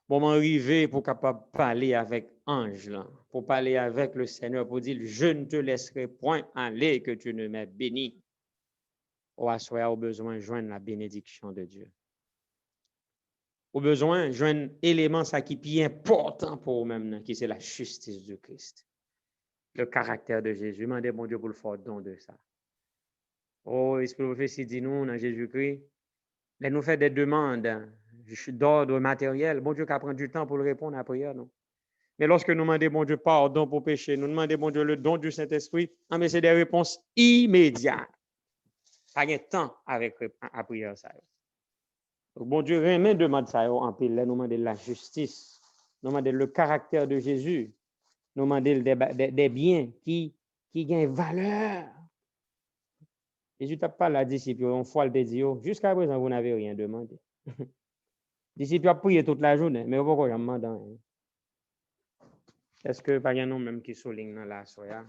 Moment arrivé pour capable parler avec ange, pour parler avec le Seigneur, pour dire, je ne te laisserai point aller que tu ne m'aies béni. Au assoir, au besoin de joindre la bénédiction de Dieu. Au besoin de joindre l'élément ça qui est important pour vous-même, qui c'est la justice de Christ. le caractère de Jésus. Demandez bon Dieu pour le fort don de ça. Oh, esprit de prophétie dit nous dans Jésus-Christ. Là, nous fait des demandes d'ordre matériel. Bon Dieu qui prend du temps pour le répondre à la prière, non? Mais lorsque nous demandons bon Dieu pardon pour péché, nous demandons bon Dieu le don du Saint-Esprit, mais c'est des réponses immédiates. Pas de temps avec la prière. Ça. Donc, bon Dieu remet demande ça en pile. Là, nous demandons la justice, nous demandons le caractère de Jésus, nous demandons des biens qui gagnent valeur. Jésus t'a pas la disciple, on fois le dit, jusqu'à présent, vous n'avez rien demandé. Disciple a prié toute la journée, mais pourquoi je demande rien? Est-ce que pas y a nous même qui souligne dans la soya?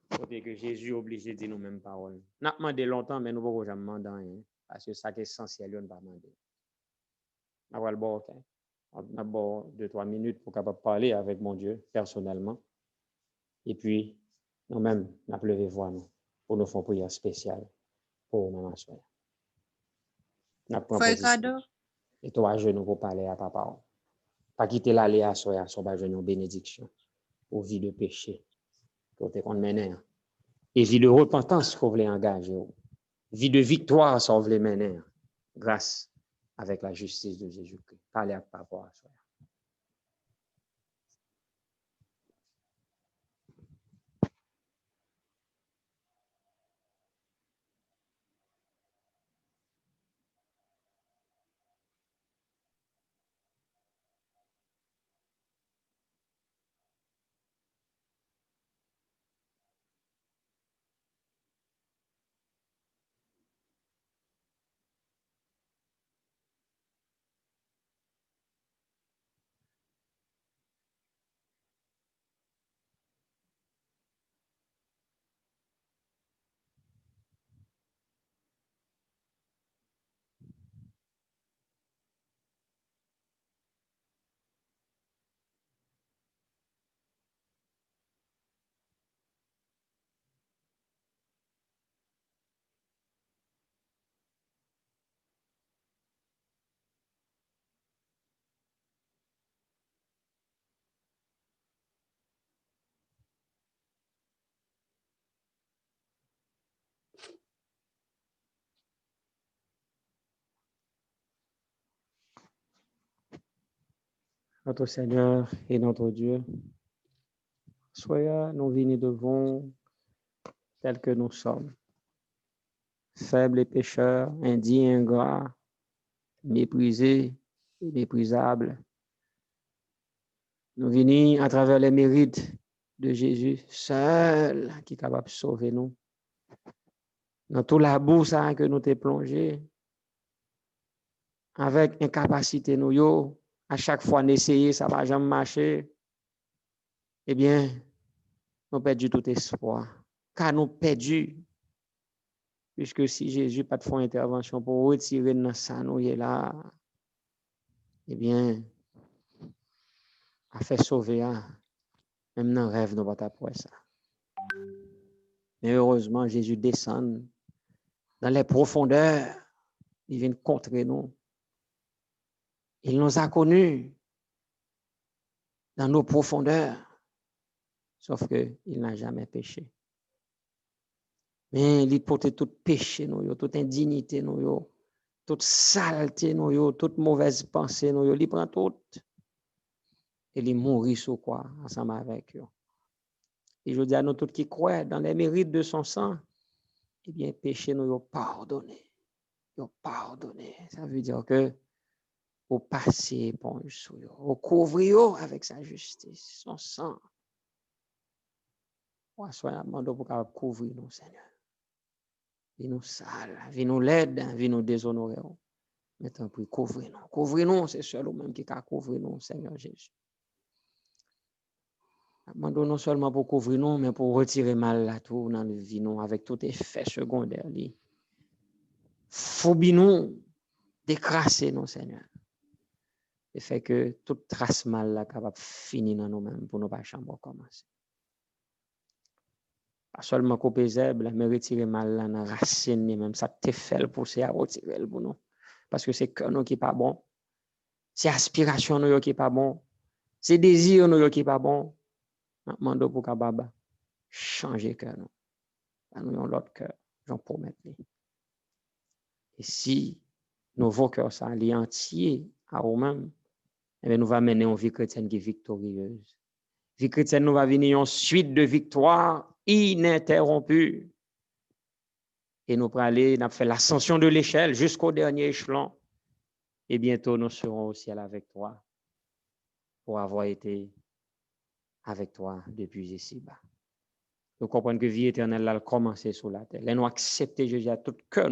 Côté que Jésus est obligé de dire nous mêmes paroles. N'a demandé longtemps, mais nous pourquoi je demande rien? Parce que ça qui est essentiel, on ne pas demander. On va le bon, ok. On a bon 2-3 minutes pour capable parler avec mon Dieu personnellement. Et puis, nous-mêmes, on a levé voix nous pour nous faire prière spéciale pour maman soya. Frère Cadeau. Et toi, je nous pour parler à papa. Pas quitter l'aller à soya, son pas une bénédiction. Pour vie de péché, côté qu'on mène, et vie de repentance qu'on voulait engager, vie de victoire qu'on voulait mener, grâce avec la justice de Jésus-Christ. Parlez à papa à soi. Notre Seigneur et notre Dieu, soyez nous venus devant tels que nous sommes, faibles et pécheurs, indignes, ingrats, méprisés et méprisables. Nous venons à travers les mérites de Jésus, seul qui est capable de sauver nous. Dans tout la bourse que nous t'es plongé, avec incapacité nous, à chaque fois d'essayer, ça ne va jamais marcher. Eh bien, nous perdons tout espoir. Car nous perdons, puisque si Jésus n'a pas de fond intervention pour retirer dans ça, nous est là, eh bien, a fait sauver, même dans le rêve, nous ne pouvons pas ça. Mais heureusement, Jésus descend dans les profondeurs, il vient contrer nous. Il nous a connus dans nos profondeurs, sauf qu'il n'a jamais péché. Mais il porte tout péché, toute indignité, toute saleté, toute mauvaise pensée, il prend tout et il mourit sur quoi, ensemble avec eux. Et je dis à nous tous qui croient dans les mérites de son sang, eh bien, péché nous pardonné. Pardonné. Ça veut dire que au passer éponge sur eux, au couvrir avec sa justice, son sang. Soyez demandé pour couvrir nous, Seigneur. Viens nous sale, viens nous l'aide, viens nous déshonorer. Maintenant, pour couvrir nous. Couvrir nous, c'est seul ou même qui a couvrir nous, Seigneur Jésus. Demandons non seulement pour couvrir nous, mais pour retirer mal là tout dans le vie nous, avec tout effet secondaire. Phobie nous, décrasser nous, Seigneur. Et fait que toute trace mal là capable finir dans nous-mêmes pour nous pas chambre commencer. Pas seulement couper zèbre, mais retirer mal là dans racine même ça te fait pousser à retirer pour nous. Parce que c'est cœur nous qui pas bon. C'est aspiration nous qui pas bon. C'est désir nous qui pas bon. Mando pour kababa. changer cœur nous. Nous avons l'autre cœur, j'en promets. Et si nos cœurs sont alliés entiers à eux-mêmes, eh bien, nous va mener une vie chrétienne qui est victorieuse. Vie chrétienne, nous va venir une suite de victoires ininterrompues. Et nous allons aller, nous faire l'ascension de l'échelle jusqu'au dernier échelon. Et bientôt, nous serons au ciel avec toi pour avoir été avec toi depuis ici-bas. Nous comprenons que la vie éternelle a commencé sur la terre. Et nous accepter Jésus à tout cœur.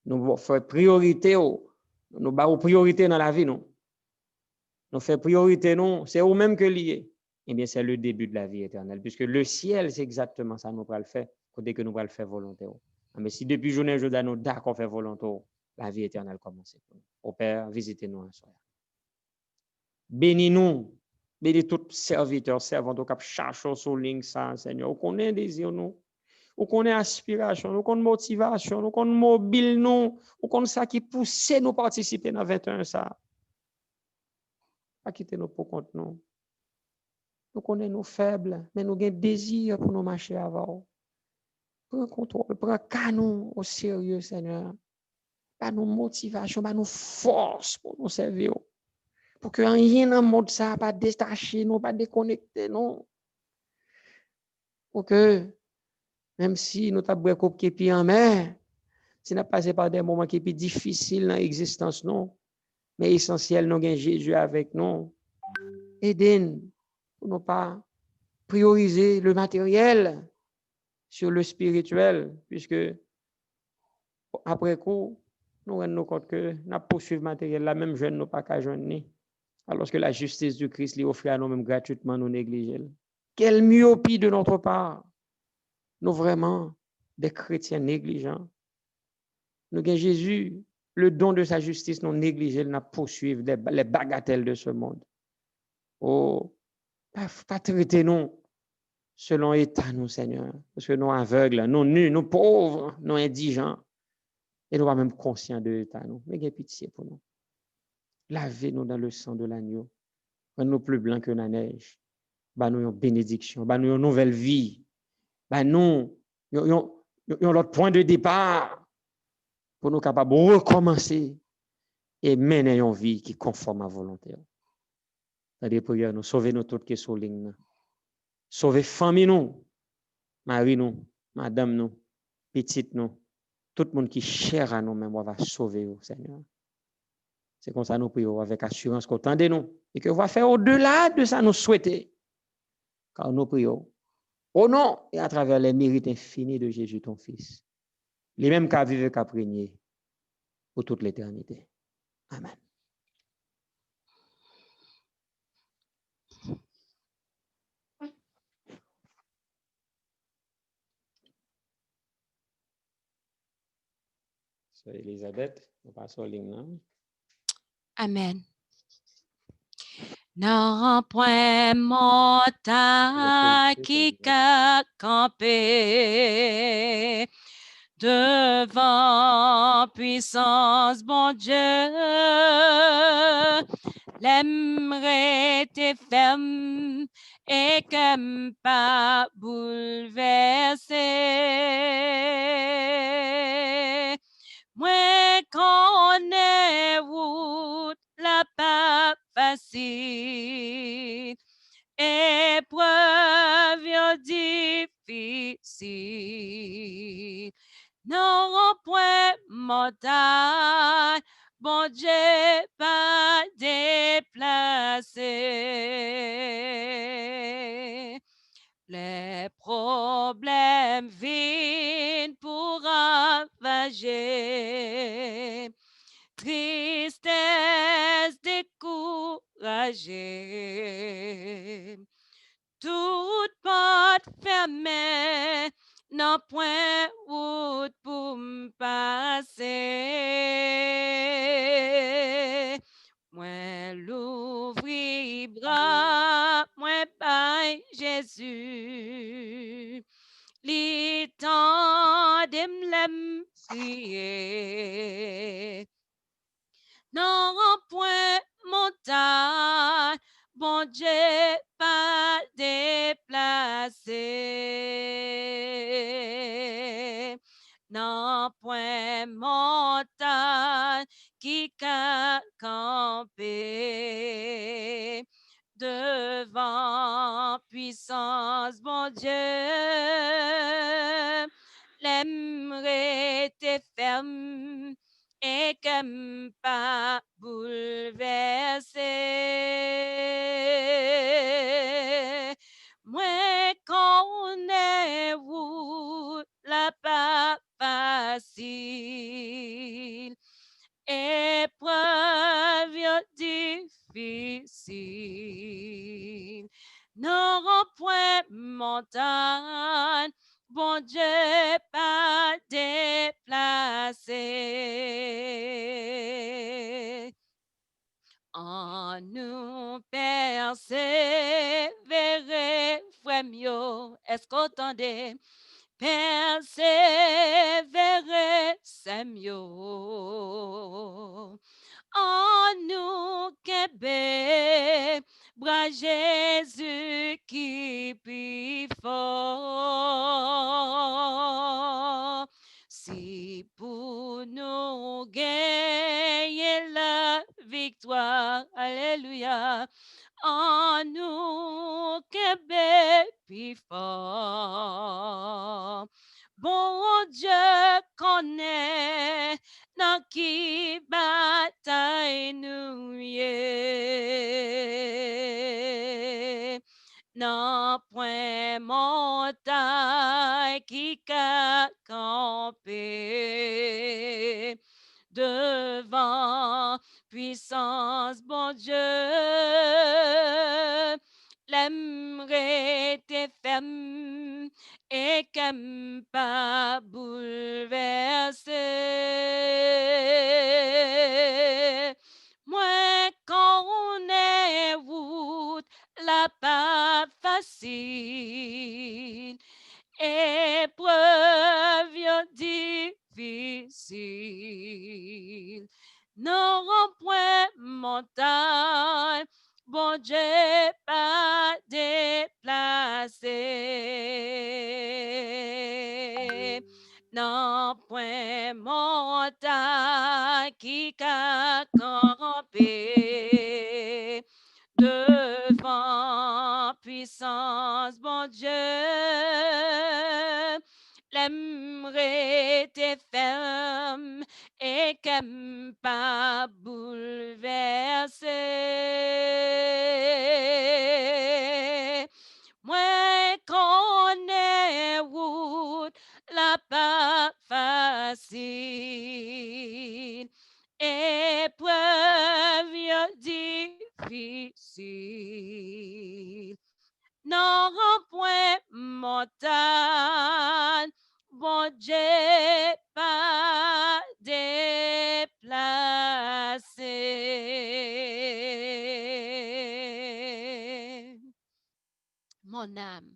Nous faisons priorité. Nous avons priorité dans la vie. Nous faisons priorité. C'est eux-mêmes que lié. Eh bien, c'est le début de la vie éternelle. Puisque le ciel, c'est exactement ça. Nous allons le faire. Dès que nous allons le faire volonté. Mais si depuis journée, je dois nous d'accord faire volonté, la vie éternelle commence. Au Père, visitez-nous un soir. Bénis-nous. Bénis tous serviteurs, servantes, qui cherchent sur ligne ça, Seigneur. Ou qu'on ait désir, nous. Ou qu'on ait aspiration, ou qu'on ait motivation, ou qu'on ait mobile, nous. Ou qu'on ait ça qui pousse nous participer dans 21 ça. Pas quitter nous pour compte, nous. Nous connaissons nous faibles, mais nous avons désir pour nous marcher avant. Prends contrôle, prends canon au sérieux, Seigneur. Pas nous motivation, pas nous force pour nous servir. Pour que rien dans le monde ça pas détaché, non pas déconnecté, non. Pour que même si nous t'avons beaucoup qui est en mer, si nous passé par des moments qui sont difficiles dans l'existence, non. Mais essentiel, nous avons Jésus avec nous. Aidez-nous pour ne pas prioriser le matériel sur le spirituel, puisque après coup, nous rendons compte que nous poursuivons le matériel, la même jeune, nous pas qu'à joindre. Alors que la justice du Christ lui offre à nous-mêmes gratuitement, nous négligeons. Quelle myopie de notre part. Nous vraiment des chrétiens négligents. Nous avons Jésus, le don de sa justice, nous négligeons, nous poursuivons les bagatelles de ce monde. Oh, pas traiter nous selon l'état, nous, Seigneur. Parce que nous aveugles, nous nus, nous pauvres, nous indigents. Et nous sommes même conscients de l'état, nous. Mais ayez pitié pour nous. Lavez-nous dans le sang de l'agneau. Rendez-nous plus blancs que la neige. Bah nous une bénédiction, bah nous une nouvelle vie. Bah nous l'autre point de départ pour nous capables de recommencer et mener une vie qui est conforme à la volonté. Dans des prières, nous sauvez-nous toutes qui sont ligne. Sauvez famille nous, mari nous, madame nous, petite nous, tout le monde qui est cher à nous-mêmes, on va sauver au Seigneur. C'est comme ça nous prions avec assurance qu'au temps de nous et que on va faire au-delà de ça nous souhaiter. Car nous prions au nom et à travers les mérites infinis de Jésus, ton Fils. Les mêmes qu'à vivre qu'à régner pour toute l'éternité. Amen. So, Elisabeth, on passe au ligne. Amen. Non point montagne qui a campé devant puissance, bon Dieu, l'aimerait tes ferme et comme pas bouleversé. Moi connais route la pas facile, épreuve difficile. Non point montagne, bon Dieu pas déplacé. Les problèmes viennent pour ravager, tristesse découragée. Toute porte fermée, non point route pour passer. Moi l'ouvrir bras, moi by Jésus. Li tendem lem prier. Non point montagne, bon Dieu pas déplacé. qu'aime pas bouleverser. Moi, connais vous la pas facile. Épreuve difficile. Non, point montagne, bon Dieu pas déplacé. En nous persévérer, frère mieux, est-ce qu'on entendait? Persévérer, c'est mieux. En nous qu'ébé, bras Jésus qui plus fort. Si pour nous gagner la victoire, alléluia, en nous qu'ébé plus fort. Bon Dieu connaît dans qui bataille nous yé. Non point montagne qui ka camper devant puissance bon Dieu. L'aimerait tes ferme et qu'aime pas bouleverser. Moi, quand on est route, la pas facile. Épreuve difficile. Non, point montagne, bon Dieu pas déplacé. Non, point montagne qui a campé devant puissance, bon Dieu, l'aimerait tes ferme et qu'aime pas bouleverser. Moi, connais route, la pas facile. Épreuve difficile. Non, point montagne, bon Dieu pas déplacé. Mon âme,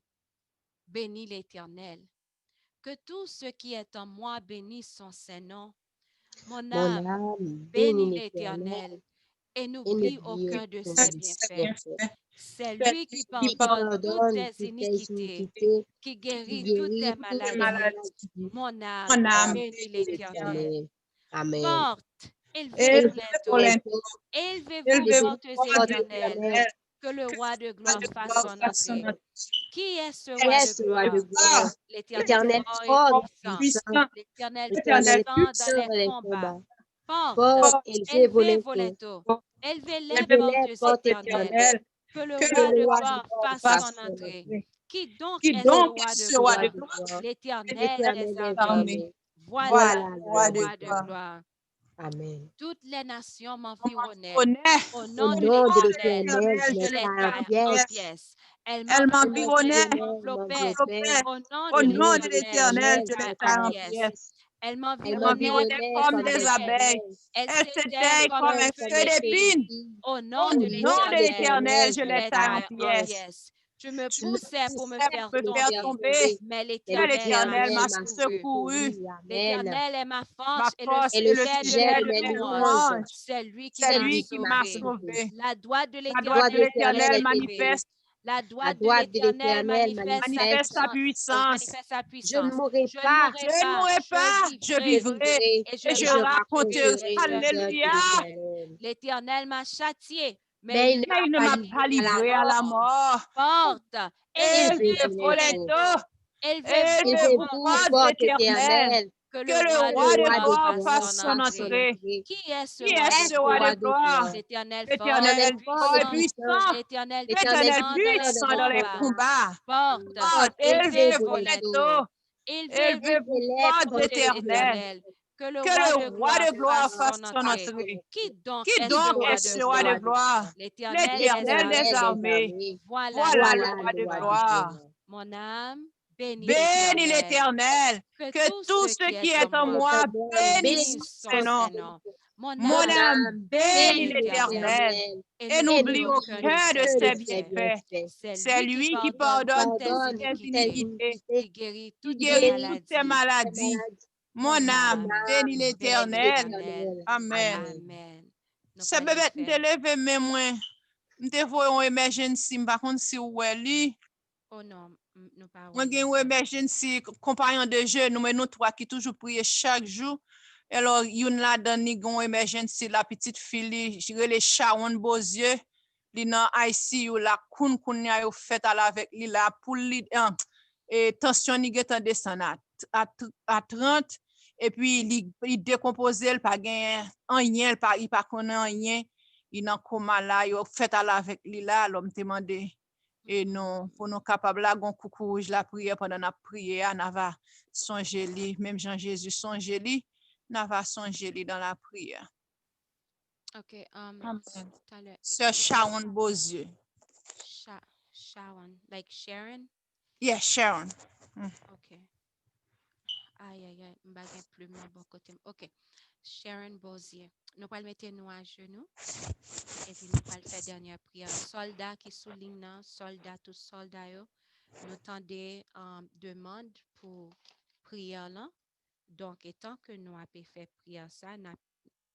bénis l'Éternel. Que tout ce qui est en moi bénisse son Saint-Nom. Mon âme, bénis l'Éternel et n'oublie aucun de ses bienfaits. C'est lui qui pardonne toutes tes iniquités, qui guérit toutes tes maladies. Mon âme, bénis l'Éternel. Porte, élevez-vous les portes éternelles, que le roi de gloire fasse son entrée. Qui est ce roi de gloire? L'Éternel fort et puissant. L'Éternel puissant dans les combats. Porte, élevez vos linteaux. Élevez les portes éternelles, que le roi de gloire fasse son entrée. Qui donc est ce roi de gloire? L'Éternel des armées. Voilà le roi de gloire. Amen. Toutes les nations m'environnaient. Au Nom nom de l'Éternel, je les taille en pièces. Elles m'environnaient, m'enveloppaient. Au nom de l'Éternel, je les taille en pièces. Elles m'environnaient comme des abeilles. Elles s'éteignent comme un feu d'épine. Au nom de l'Éternel, je les taille en pièces. Tu me poussais pour me faire tomber, mais l'Éternel m'a secouru. L'Éternel est ma force et le sujet de mes louanges. C'est lui qui m'a sauvé. La droite de l'Éternel manifeste. La droite de l'Éternel manifeste sa puissance. Je ne mourrai pas, je vivrai et je raconterai. Alléluia. L'Éternel m'a châtié, mais il ne m'a pas livré à la mort. Porte, élevez-vous, porte éternelle, que Que Que le roi de gloire fasse son entrée. entrée. Qui est ce Qui roi est ce roi de gloire? L'Éternel L'Éternel fort et puissant. l'Éternel L'Éternel puissant puissant dans les combats. Porte, Porte élevée pour pour les taux. élevé Élevé pour porte éternelle. Que le Que le roi de gloire fasse son entrée. entrée. Qui donc Qui est donc ce est ce roi de gloire? L'Éternel des armées. Voilà le roi de gloire. Mon âme, bénis Bénis l'Éternel. Que Que tout ce qui est en moi bénisse son nom. Mon âme bénit l'Éternel. Et n'oublie aucun de ses bienfaits. C'est lui qui pardonne toutes tes iniquités, qui guérit qui toutes guérit toutes tes maladies. Mon âme bénit l'Éternel. Amen. Amen. Se bebet mte leve men mwen, mte voye yon emergency, mpa kont si ou li. Oh non, nous pas. Mwen gen yon emergency, compagnon de jeu, nou men nou 3 qui toujours priye chaque jour. Alors, yon la dan ni gon emergency, la petite fille, jire Sharon Bozier, li nan ICU la koun ya yo fait ala avec li la pou li, et tension ni getan desan à 30. Et puis, il décompose, il pas gain rien, il pas connaît rien, il nan coma là, il fait à avec lui là, l'homme demandé. Et non, pour nous capables là, gon coucou rouge la prière pendant la prière, n'a va songer li, même Jean-Jésus songer li, n'a va songer li dans la prière. OK, Sœur Sharon Bozier. Sharon, like Sharon? Yeah, Sharon. OK. Aïe, m'bagay plus mon bon côté. OK. Sharon Bozier. Nous allons mettre nous à genoux et puis nous allons faire dernière prière. Soldats qui soulignent, soldats, tous soldats, nous tendez demande pour prière là. Donc, étant que nous avons fait prière ça, nous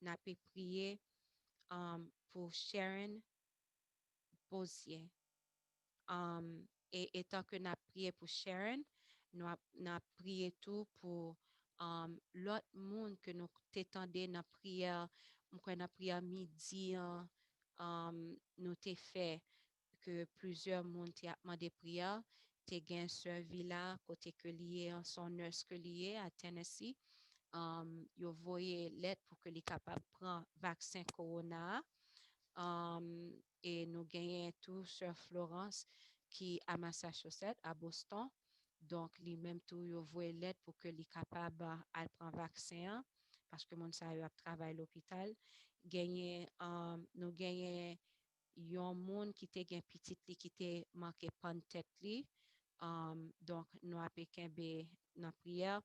avons prié pour Sharon Bozier. Et étant que nous avons prié pour Sharon, nous avons prié tout pour l'autre monde que nous t'étendons dans la prière, nous avons prié midi, nous t'ai fait que plusieurs monde t'ont demandé prière, t'es gain servi là, côté que lié, son nurse que lié à Tennessee, yo voyé lettre pour que les capable prendre vaccin corona, et nous gagnons tout sur Florence qui à Massachusetts, à Boston. Donc, lui-même tout, il voit lettre pour que les capable à prendre vaccin parce que mon sa yo travaille à l'hôpital. Nous gagnons yon monde qui te gen petit li qui te manqué pan tête li. Donc, nous avons kembe dans prière.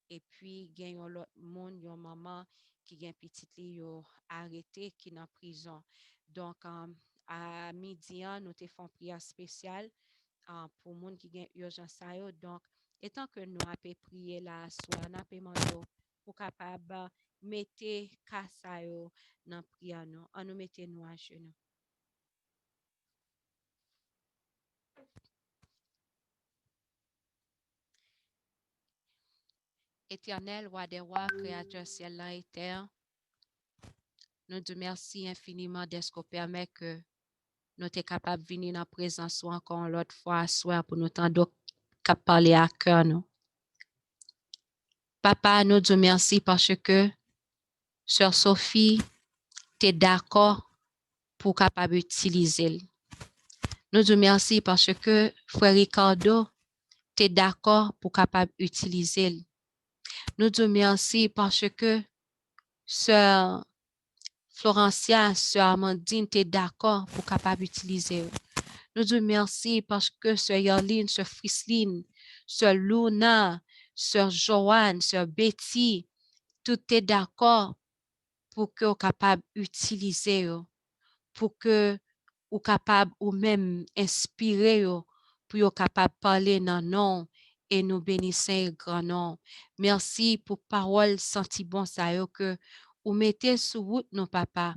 Et puis, gagnons l'autre monde, yon maman qui gen petit li yo arrêté qui dans prison. Donc, à midi, nous te font prière spéciale pour les gens qui ont urgence. Donc, étant que nous avons prié la soirée, nous avons demandé pour capable mettre casa dans la prière, nous mettons nous à genoux. Éternel, roi des rois, créateur ciel et terre, nous te remercions infiniment d'être qu'on permet que nous sommes capables de venir dans la présence encore l'autre fois à soir pour nous tendre qu'à parler à cœur nous. Papa, nous te remercions parce que Sœur Sophie, tu es d'accord pour capable utiliser. Nous te remercions parce que Frère Ricardo, tu es d'accord pour capable utiliser. Nous te remercions parce que Sœur Florencia, Sœur Amandine, tu es d'accord pour capable utiliser. Nous te remercions parce que Sœur Yarline, Sœur Frisline, Sœur Luna, Sœur Joanne, Sœur Betty, tout est d'accord pour que vous capable d'utiliser, pour que vous capable ou même inspirer, pour vous capable de parler dans le nom et nous bénissons grand nom. Merci pour parole senti bon ça que vous mettez sur route nos papa.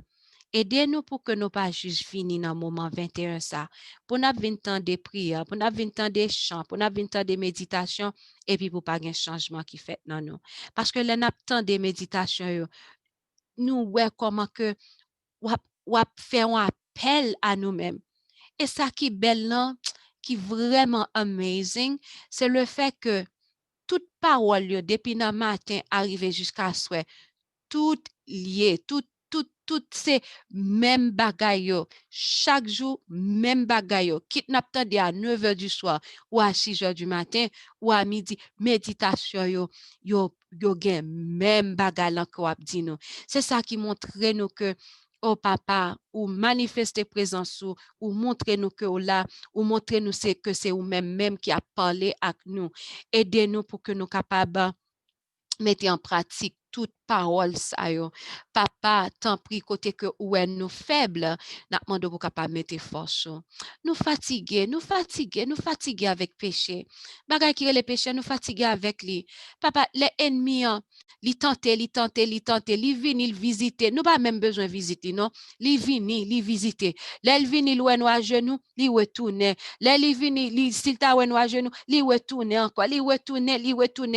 Aidez-nous pour que nous pas juste finir dans le moment 21 ça. Pour nous avoir temps de prière, pour nous avoir temps de chant, pour nous avoir temps de méditation et puis pour pas un changement qui fait dans nous. Parce que là n'a temps de méditation nous ouais comment que ou fait un appel à nous-mêmes. Et ça qui est belle là, qui est vraiment amazing, c'est le fait que toute parole, yo, depuis le matin, arrivé jusqu'à soir, tout lié, tout ces mêmes bagailles, yo. Chaque jour, même bagaille, yo. Quitte n'a pas à 9 h du soir, ou à 6 h du matin, ou à midi, méditation, yo gen même bagaille encore ap di nous. C'est ça qui montre nous que, oh papa, ou manifester présence ou montrer nous que là, ou montrer nous que c'est ou même qui a parlé avec nous. Aidez-nous pour que nous capables mettez en pratique toute parole ça yo. Papa, tant pris côté que où est nous faibles, n'a demandé pour capable mettre force. Nous fatigués avec péché. Bagay qui les péchés nous fatigués avec lui. Papa, les ennemis li tente, li vini, il visiter. Nous pas même besoin visiter non. Li vini, li visiter. L'el vini loin nous à genoux, li retourner. L'el vini, li s'il ta nous à genoux, li retourner encore, li retourner,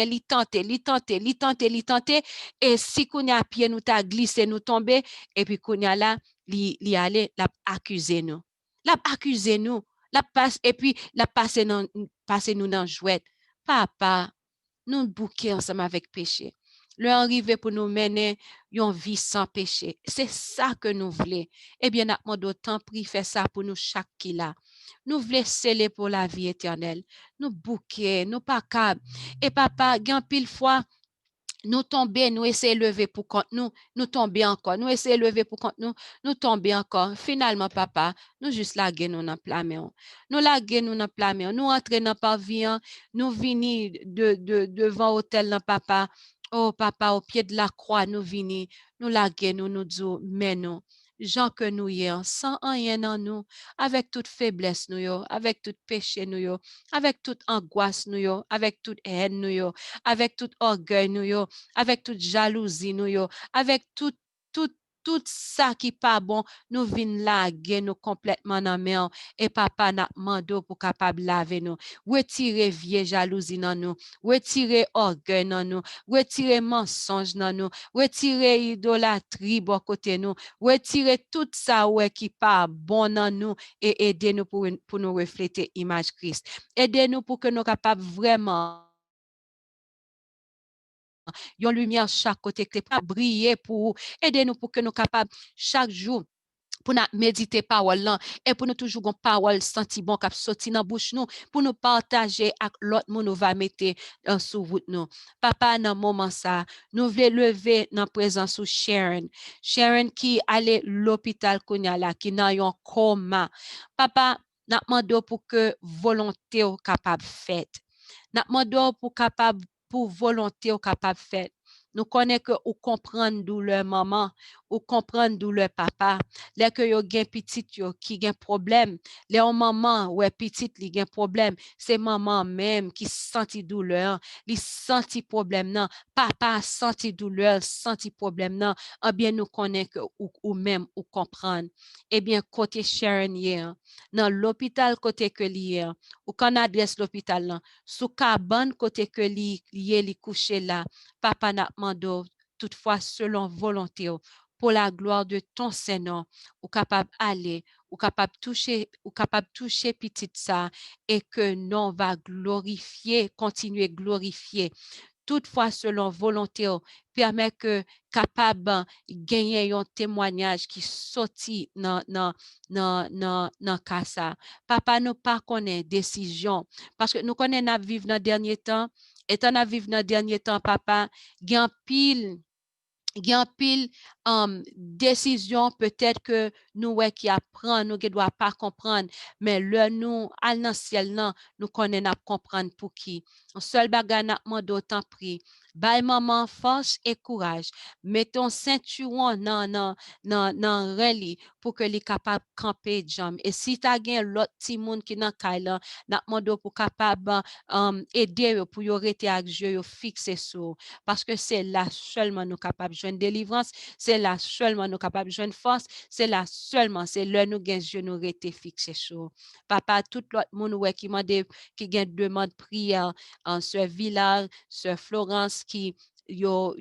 li tenter. Et si qu'on a pied nous t'a glissé, nous tomber, et puis qu'on a là, li aller, l'a accuser nous. L'a accuser nous. La passe, et puis la passe nous dans jouette. Papa, nous bouquer ensemble avec péché. Le arrivé pour nous mener une vie sans péché. C'est ça que nous voulons. Eh bien, nous d'autant pris faire ça pour nous chaque qui là. Nous voulons sceller pour la vie éternelle. Nous bouquer, nous pas câble. Et papa, gain pile fois, nous tomber, nous essayer de lever pour compte nous tomber encore, nous essayer de lever pour compte nous tomber encore. Finalement, papa, nous juste laguer nous dans plamé. Nous laguer nous dans plamé. Nous entrer dans pavillon, nous venir devant hôtel dans papa. Oh papa, au pied de la croix, nous venir, nous laguer nous disons, mais non. Gens que nous y sans rien en nous, avec toute faiblesse nous yo, avec tout péché nous yo, avec toute angoisse nous yo, avec toute haine nous yo, avec tout orgueil nous yo, avec toute jalousie nous yo, avec tout ça qui pas bon, nous vinn laguer nous complètement dans mer et papa n'a mando pour capable laver nous. Retirer vieille jalousie dans nous, retirer orgueil dans nous, retirer mensonge dans nous, retirer idolâtrie bon côté nous, retirer tout ça ouais qui pas bon dans nous et aider nous pour nous refléter image Christ. Aidez-nous pour que nous capables vraiment yon lumière chaque côté que pas briller pour aider nous pour que nous capables chaque jour pour nous méditer parole là et pour nous toujours une parole senti bon cap sorti dans bouche nous pour nous partager avec l'autre monde nous va mettre sous route nous. Papa dans moment ça nous voulons lever dans présence de Sharon qui allait l'hôpital konya là qui dans un coma. Papa n'a demandé pour que volonté au capable faite. N'a demandé pour volonté au capable faite. Nous connaissons que ou comprendre douleur maman, ou comprendre douleur papa. Les que yo gen petit yo qui gen problème, les maman ouais petit li gen problème, c'est maman même qui senti douleur, li senti problème nan, papa senti douleur, senti problème nan, eh bien nous connaissons que ou même ou comprendre. Eh bien côté Sharon hier, dans l'hôpital côté que li ou qu'on adresse l'hôpital là, sous cabane côté que li couché là, papa n'a mando toutefois selon volonté pour la gloire de ton Seigneur, ou capable aller, ou capable toucher petit ça et que non va glorifier, continuer glorifier. Toutefois, selon volonté, permet que capable gagner un témoignage qui sorti dans cas ça. Papa nous pas connaît décision parce que nous connaît n'a vivre dans dernier temps et n'a vivre dans dernier temps papa, gain pile décision peut-être que nous qui apprend nous qui doit pas comprendre mais le nous al dans ciel là nous connaît n'a comprendre pour qui un seul bagage n'a d'autant pris bay maman force et courage mettons ceinturon non reli pour que les capable camper jambe et si tu as l'autre petit monde qui dans caille là n'a mando pour capable aider pour yo rester avec Dieu yo fixer sur parce que c'est là seulement nous capable joindre délivrance, c'est là seulement nous capable joindre force, c'est là seulement c'est là nous gain Dieu nous rester fixé sur. Papa tout l'autre monde ouais qui mande qui gain demande prière en ce village, ce Florence qui yo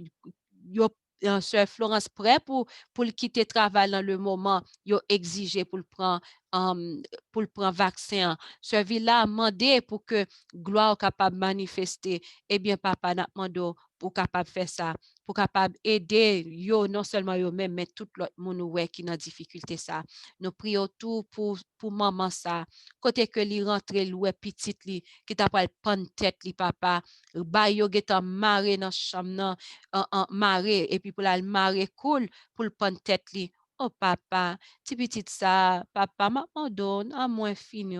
Sœur Florence prêt pour le quitter travail dans le moment, yo exigé pour le prendre vaccin. Sœur Villa a demandé pour que gloire capable manifester. Eh bien, papa n'a demandé pour capable faire ça, pour capable aider yo, non seulement yo même, mais tout l'autre monde ouais qui dans difficulté ça. Nous prions tout pour maman ça. Côté que li rentre loué petite li, qui t'a pas prendre tête li papa, ba yo geta maré dans chambre en maré et puis pour la maré cool pour le prendre tête li. Oh papa, petit ça, papa maman donne à moins fini.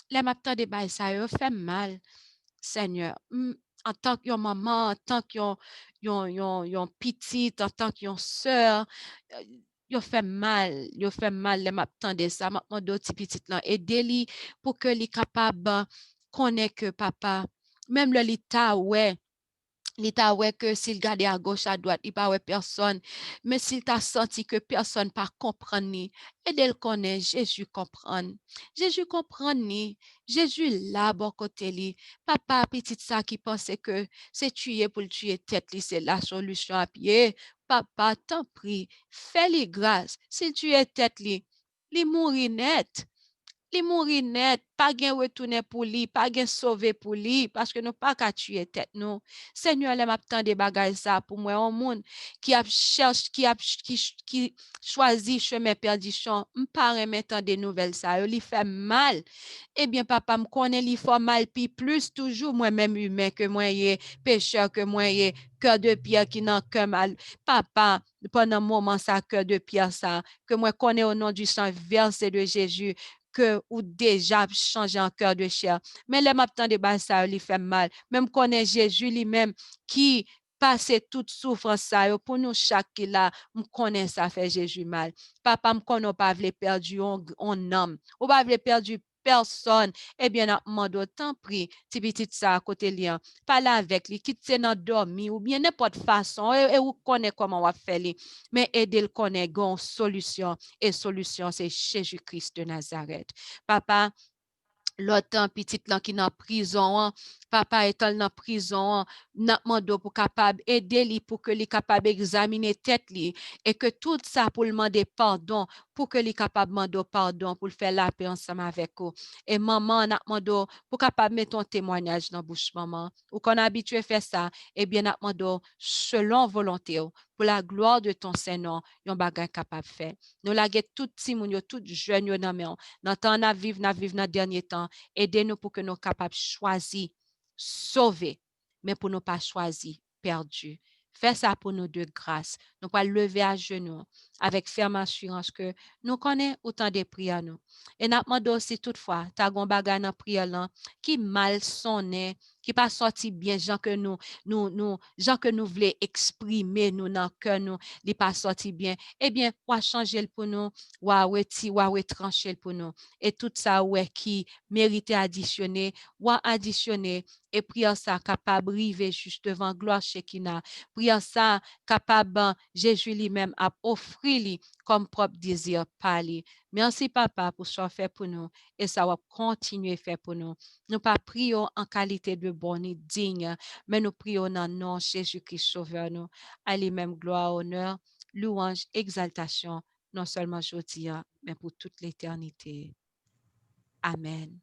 Les matins de bail ça yo fait mal. Seigneur, en tant que maman, en tant que yon petite, en tant que sœur, yo fait mal les matins de ça, maman de petite là, aider pour que li capable connaître que papa, même le l'état ouais. L'État ouais que s'il garde à gauche, à droite, il pas ouais personne. Mais s'il t'a senti que personne pas comprendre ni, aide le connaît, Jésus comprend. Jésus comprend ni. Jésus là, bon côté li. Papa, petite ça qui pensait que c'est tuer pour le tuer tête li, c'est la solution à pied. Papa, t'en prie, fais-lui grâce. S'il tue tête li mourit net. Li mourir net, pas gen retourner pour lui, pas gen sauver pour lui, parce que nous pas qu'à tuer tête nous. Seigneur, les m'a tant de bagages ça pour moi, un monde qui a cherche, qui choisit chemin perdition, m'pas remettant des nouvelles ça, li fait mal. Eh bien, papa, me connaît, li fait mal, puis plus toujours moi-même humain que moi, pécheur que moi, cœur de pierre qui n'a que mal. Papa, pendant un moment, ça, cœur de pierre, ça, que moi connais au nom du sang versé de Jésus, que ou déjà changé en cœur de chair. Mais les matins de bas, ça lui fait mal. Même connaît Jésus lui-même qui passait toute souffrance ça pour nous chaque qui là, me connaît ça fait Jésus mal. Papa me connaît pas vle perdu on homme. Ou pas vle perdu personne. Eh bien, demande autant pris, petit ça à côté lien. Parle avec lui, quitte dans dormi ou bien n'importe façon et ou connaît comment on va faire lui. Mais aider le connaît gon solution et solution c'est Jésus-Christ de Nazareth. Papa, l'autre petit là qui dans prison, papa est dans prison, n'a demandé pour capable aider lui pour que lui capable examiner tête lui et que tout ça pour demander pardon pour que lui capable demander pardon pour faire la paix ensemble avec vous. Et maman n'a demandé pour capable mettre ton témoignage dans bouche maman ou qu'on habitué faire ça et bien n'a demandé selon volonté pour la gloire de ton Seigneur, yon bagay capable faire. Nous la get tout petit moun yo tout jeune yo nan men. Nan temps na vivre dans dernier temps, aidez-nous pour que nous capables choisir sauver, mais pour nous pas choisir perdu. Fais ça pour nous de grâce. Nous pas lever à genoux avec ferme assurance que nous connaissons autant de prières nous. Et n'a demandé aussi toutefois, ta gon bagay nan prière là qui mal sonné, qui pas sorti bien gens que nous gens que nous voulons exprimer nous dans cœur nous, li pas sorti bien. Eh bien, ou changer pour nous, ou retrancher pour nous. Et tout ça ouais qui mérite additionner, ou additionner et prière ça capable river juste devant gloire Shekinah. Prière ça capable Jésus lui-même a offrir lui comme propre désir par lui. Merci papa pour ce fait pour nous et ça va continuer faire pour nous. Nous pas prions en qualité de bon et digne, mais nous prions dans le nom de Jésus-Christ sauveur nous. À lui-même gloire, honneur, louange, exaltation, non seulement aujourd'hui, mais pour toute l'éternité. Amen.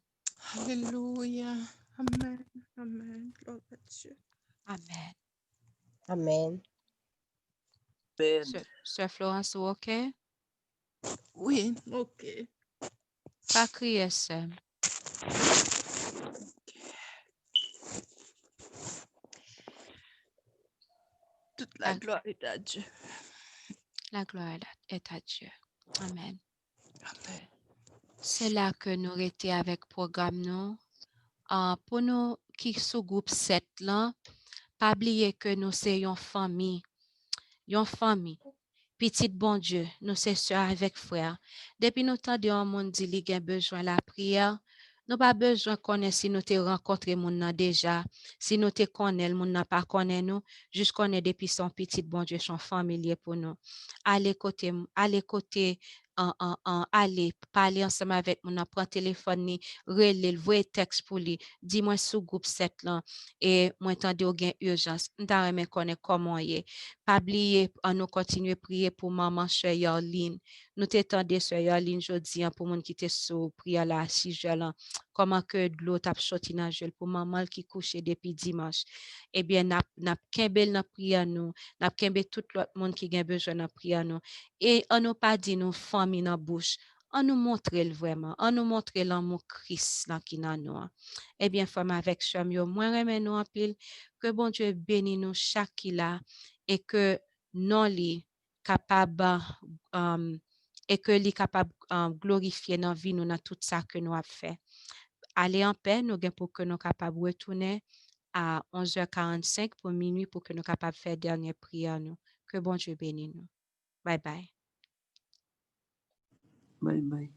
Alléluia. Amen. Amen. Gloire à Dieu. Amen. Amen. Sœur Florence, OK? Oui, ok. Pas crier, sœur. Toute la gloire est à Dieu. La gloire est à Dieu. Amen. Amen. C'est là que nous étions avec programme nous. Pour nous qui sous groupe 7 là, pas oublier que nous sommes une famille. Une famille. Petite bon Dieu, nous sommes sœurs avec frères. Depuis nous temps de un monde dit qu'il a besoin de la prière, nous pas besoin de connaître si nous te rencontré moun déjà, si nous te connaît le moun n'a pas connaît nous, juste connaît depuis son petit bon Dieu, son familier pour nous. Allez côté aller parler ensemble avec mon prendre téléphone ni relé voyer texte pour lui dis-moi sous groupe 7 là et moi tande ou gen urgence m'ta remen connaît comment est pas oublier nous continuer prier pour maman sœur Yorline nous t'étendé sœur Yorline jodi pour moun qui était sous prière là 6 heures là comment que de l'eau t'a sorti dans gel pour maman qui couche depuis dimanche eh bien n'a kembel dans prière nous n'a kembel tout l'autre monde qui a besoin dans prière nous et on nous pas dit nous famille dans bouche on nous montre vraiment on nous montre l'amour Christ là qui dans nous eh bien femme avec cham yo moi remen nous en pile que bon Dieu bénisse nous chaque là et que non li capable et que li capable glorifier dans vie nous dans tout ça que nous a fait aller en paix nous gain pour que nous capable retourner à 11h45 pour minuit pour que nous capable faire dernière prière nous que bon Dieu bénisse nous bye bye Bye bye.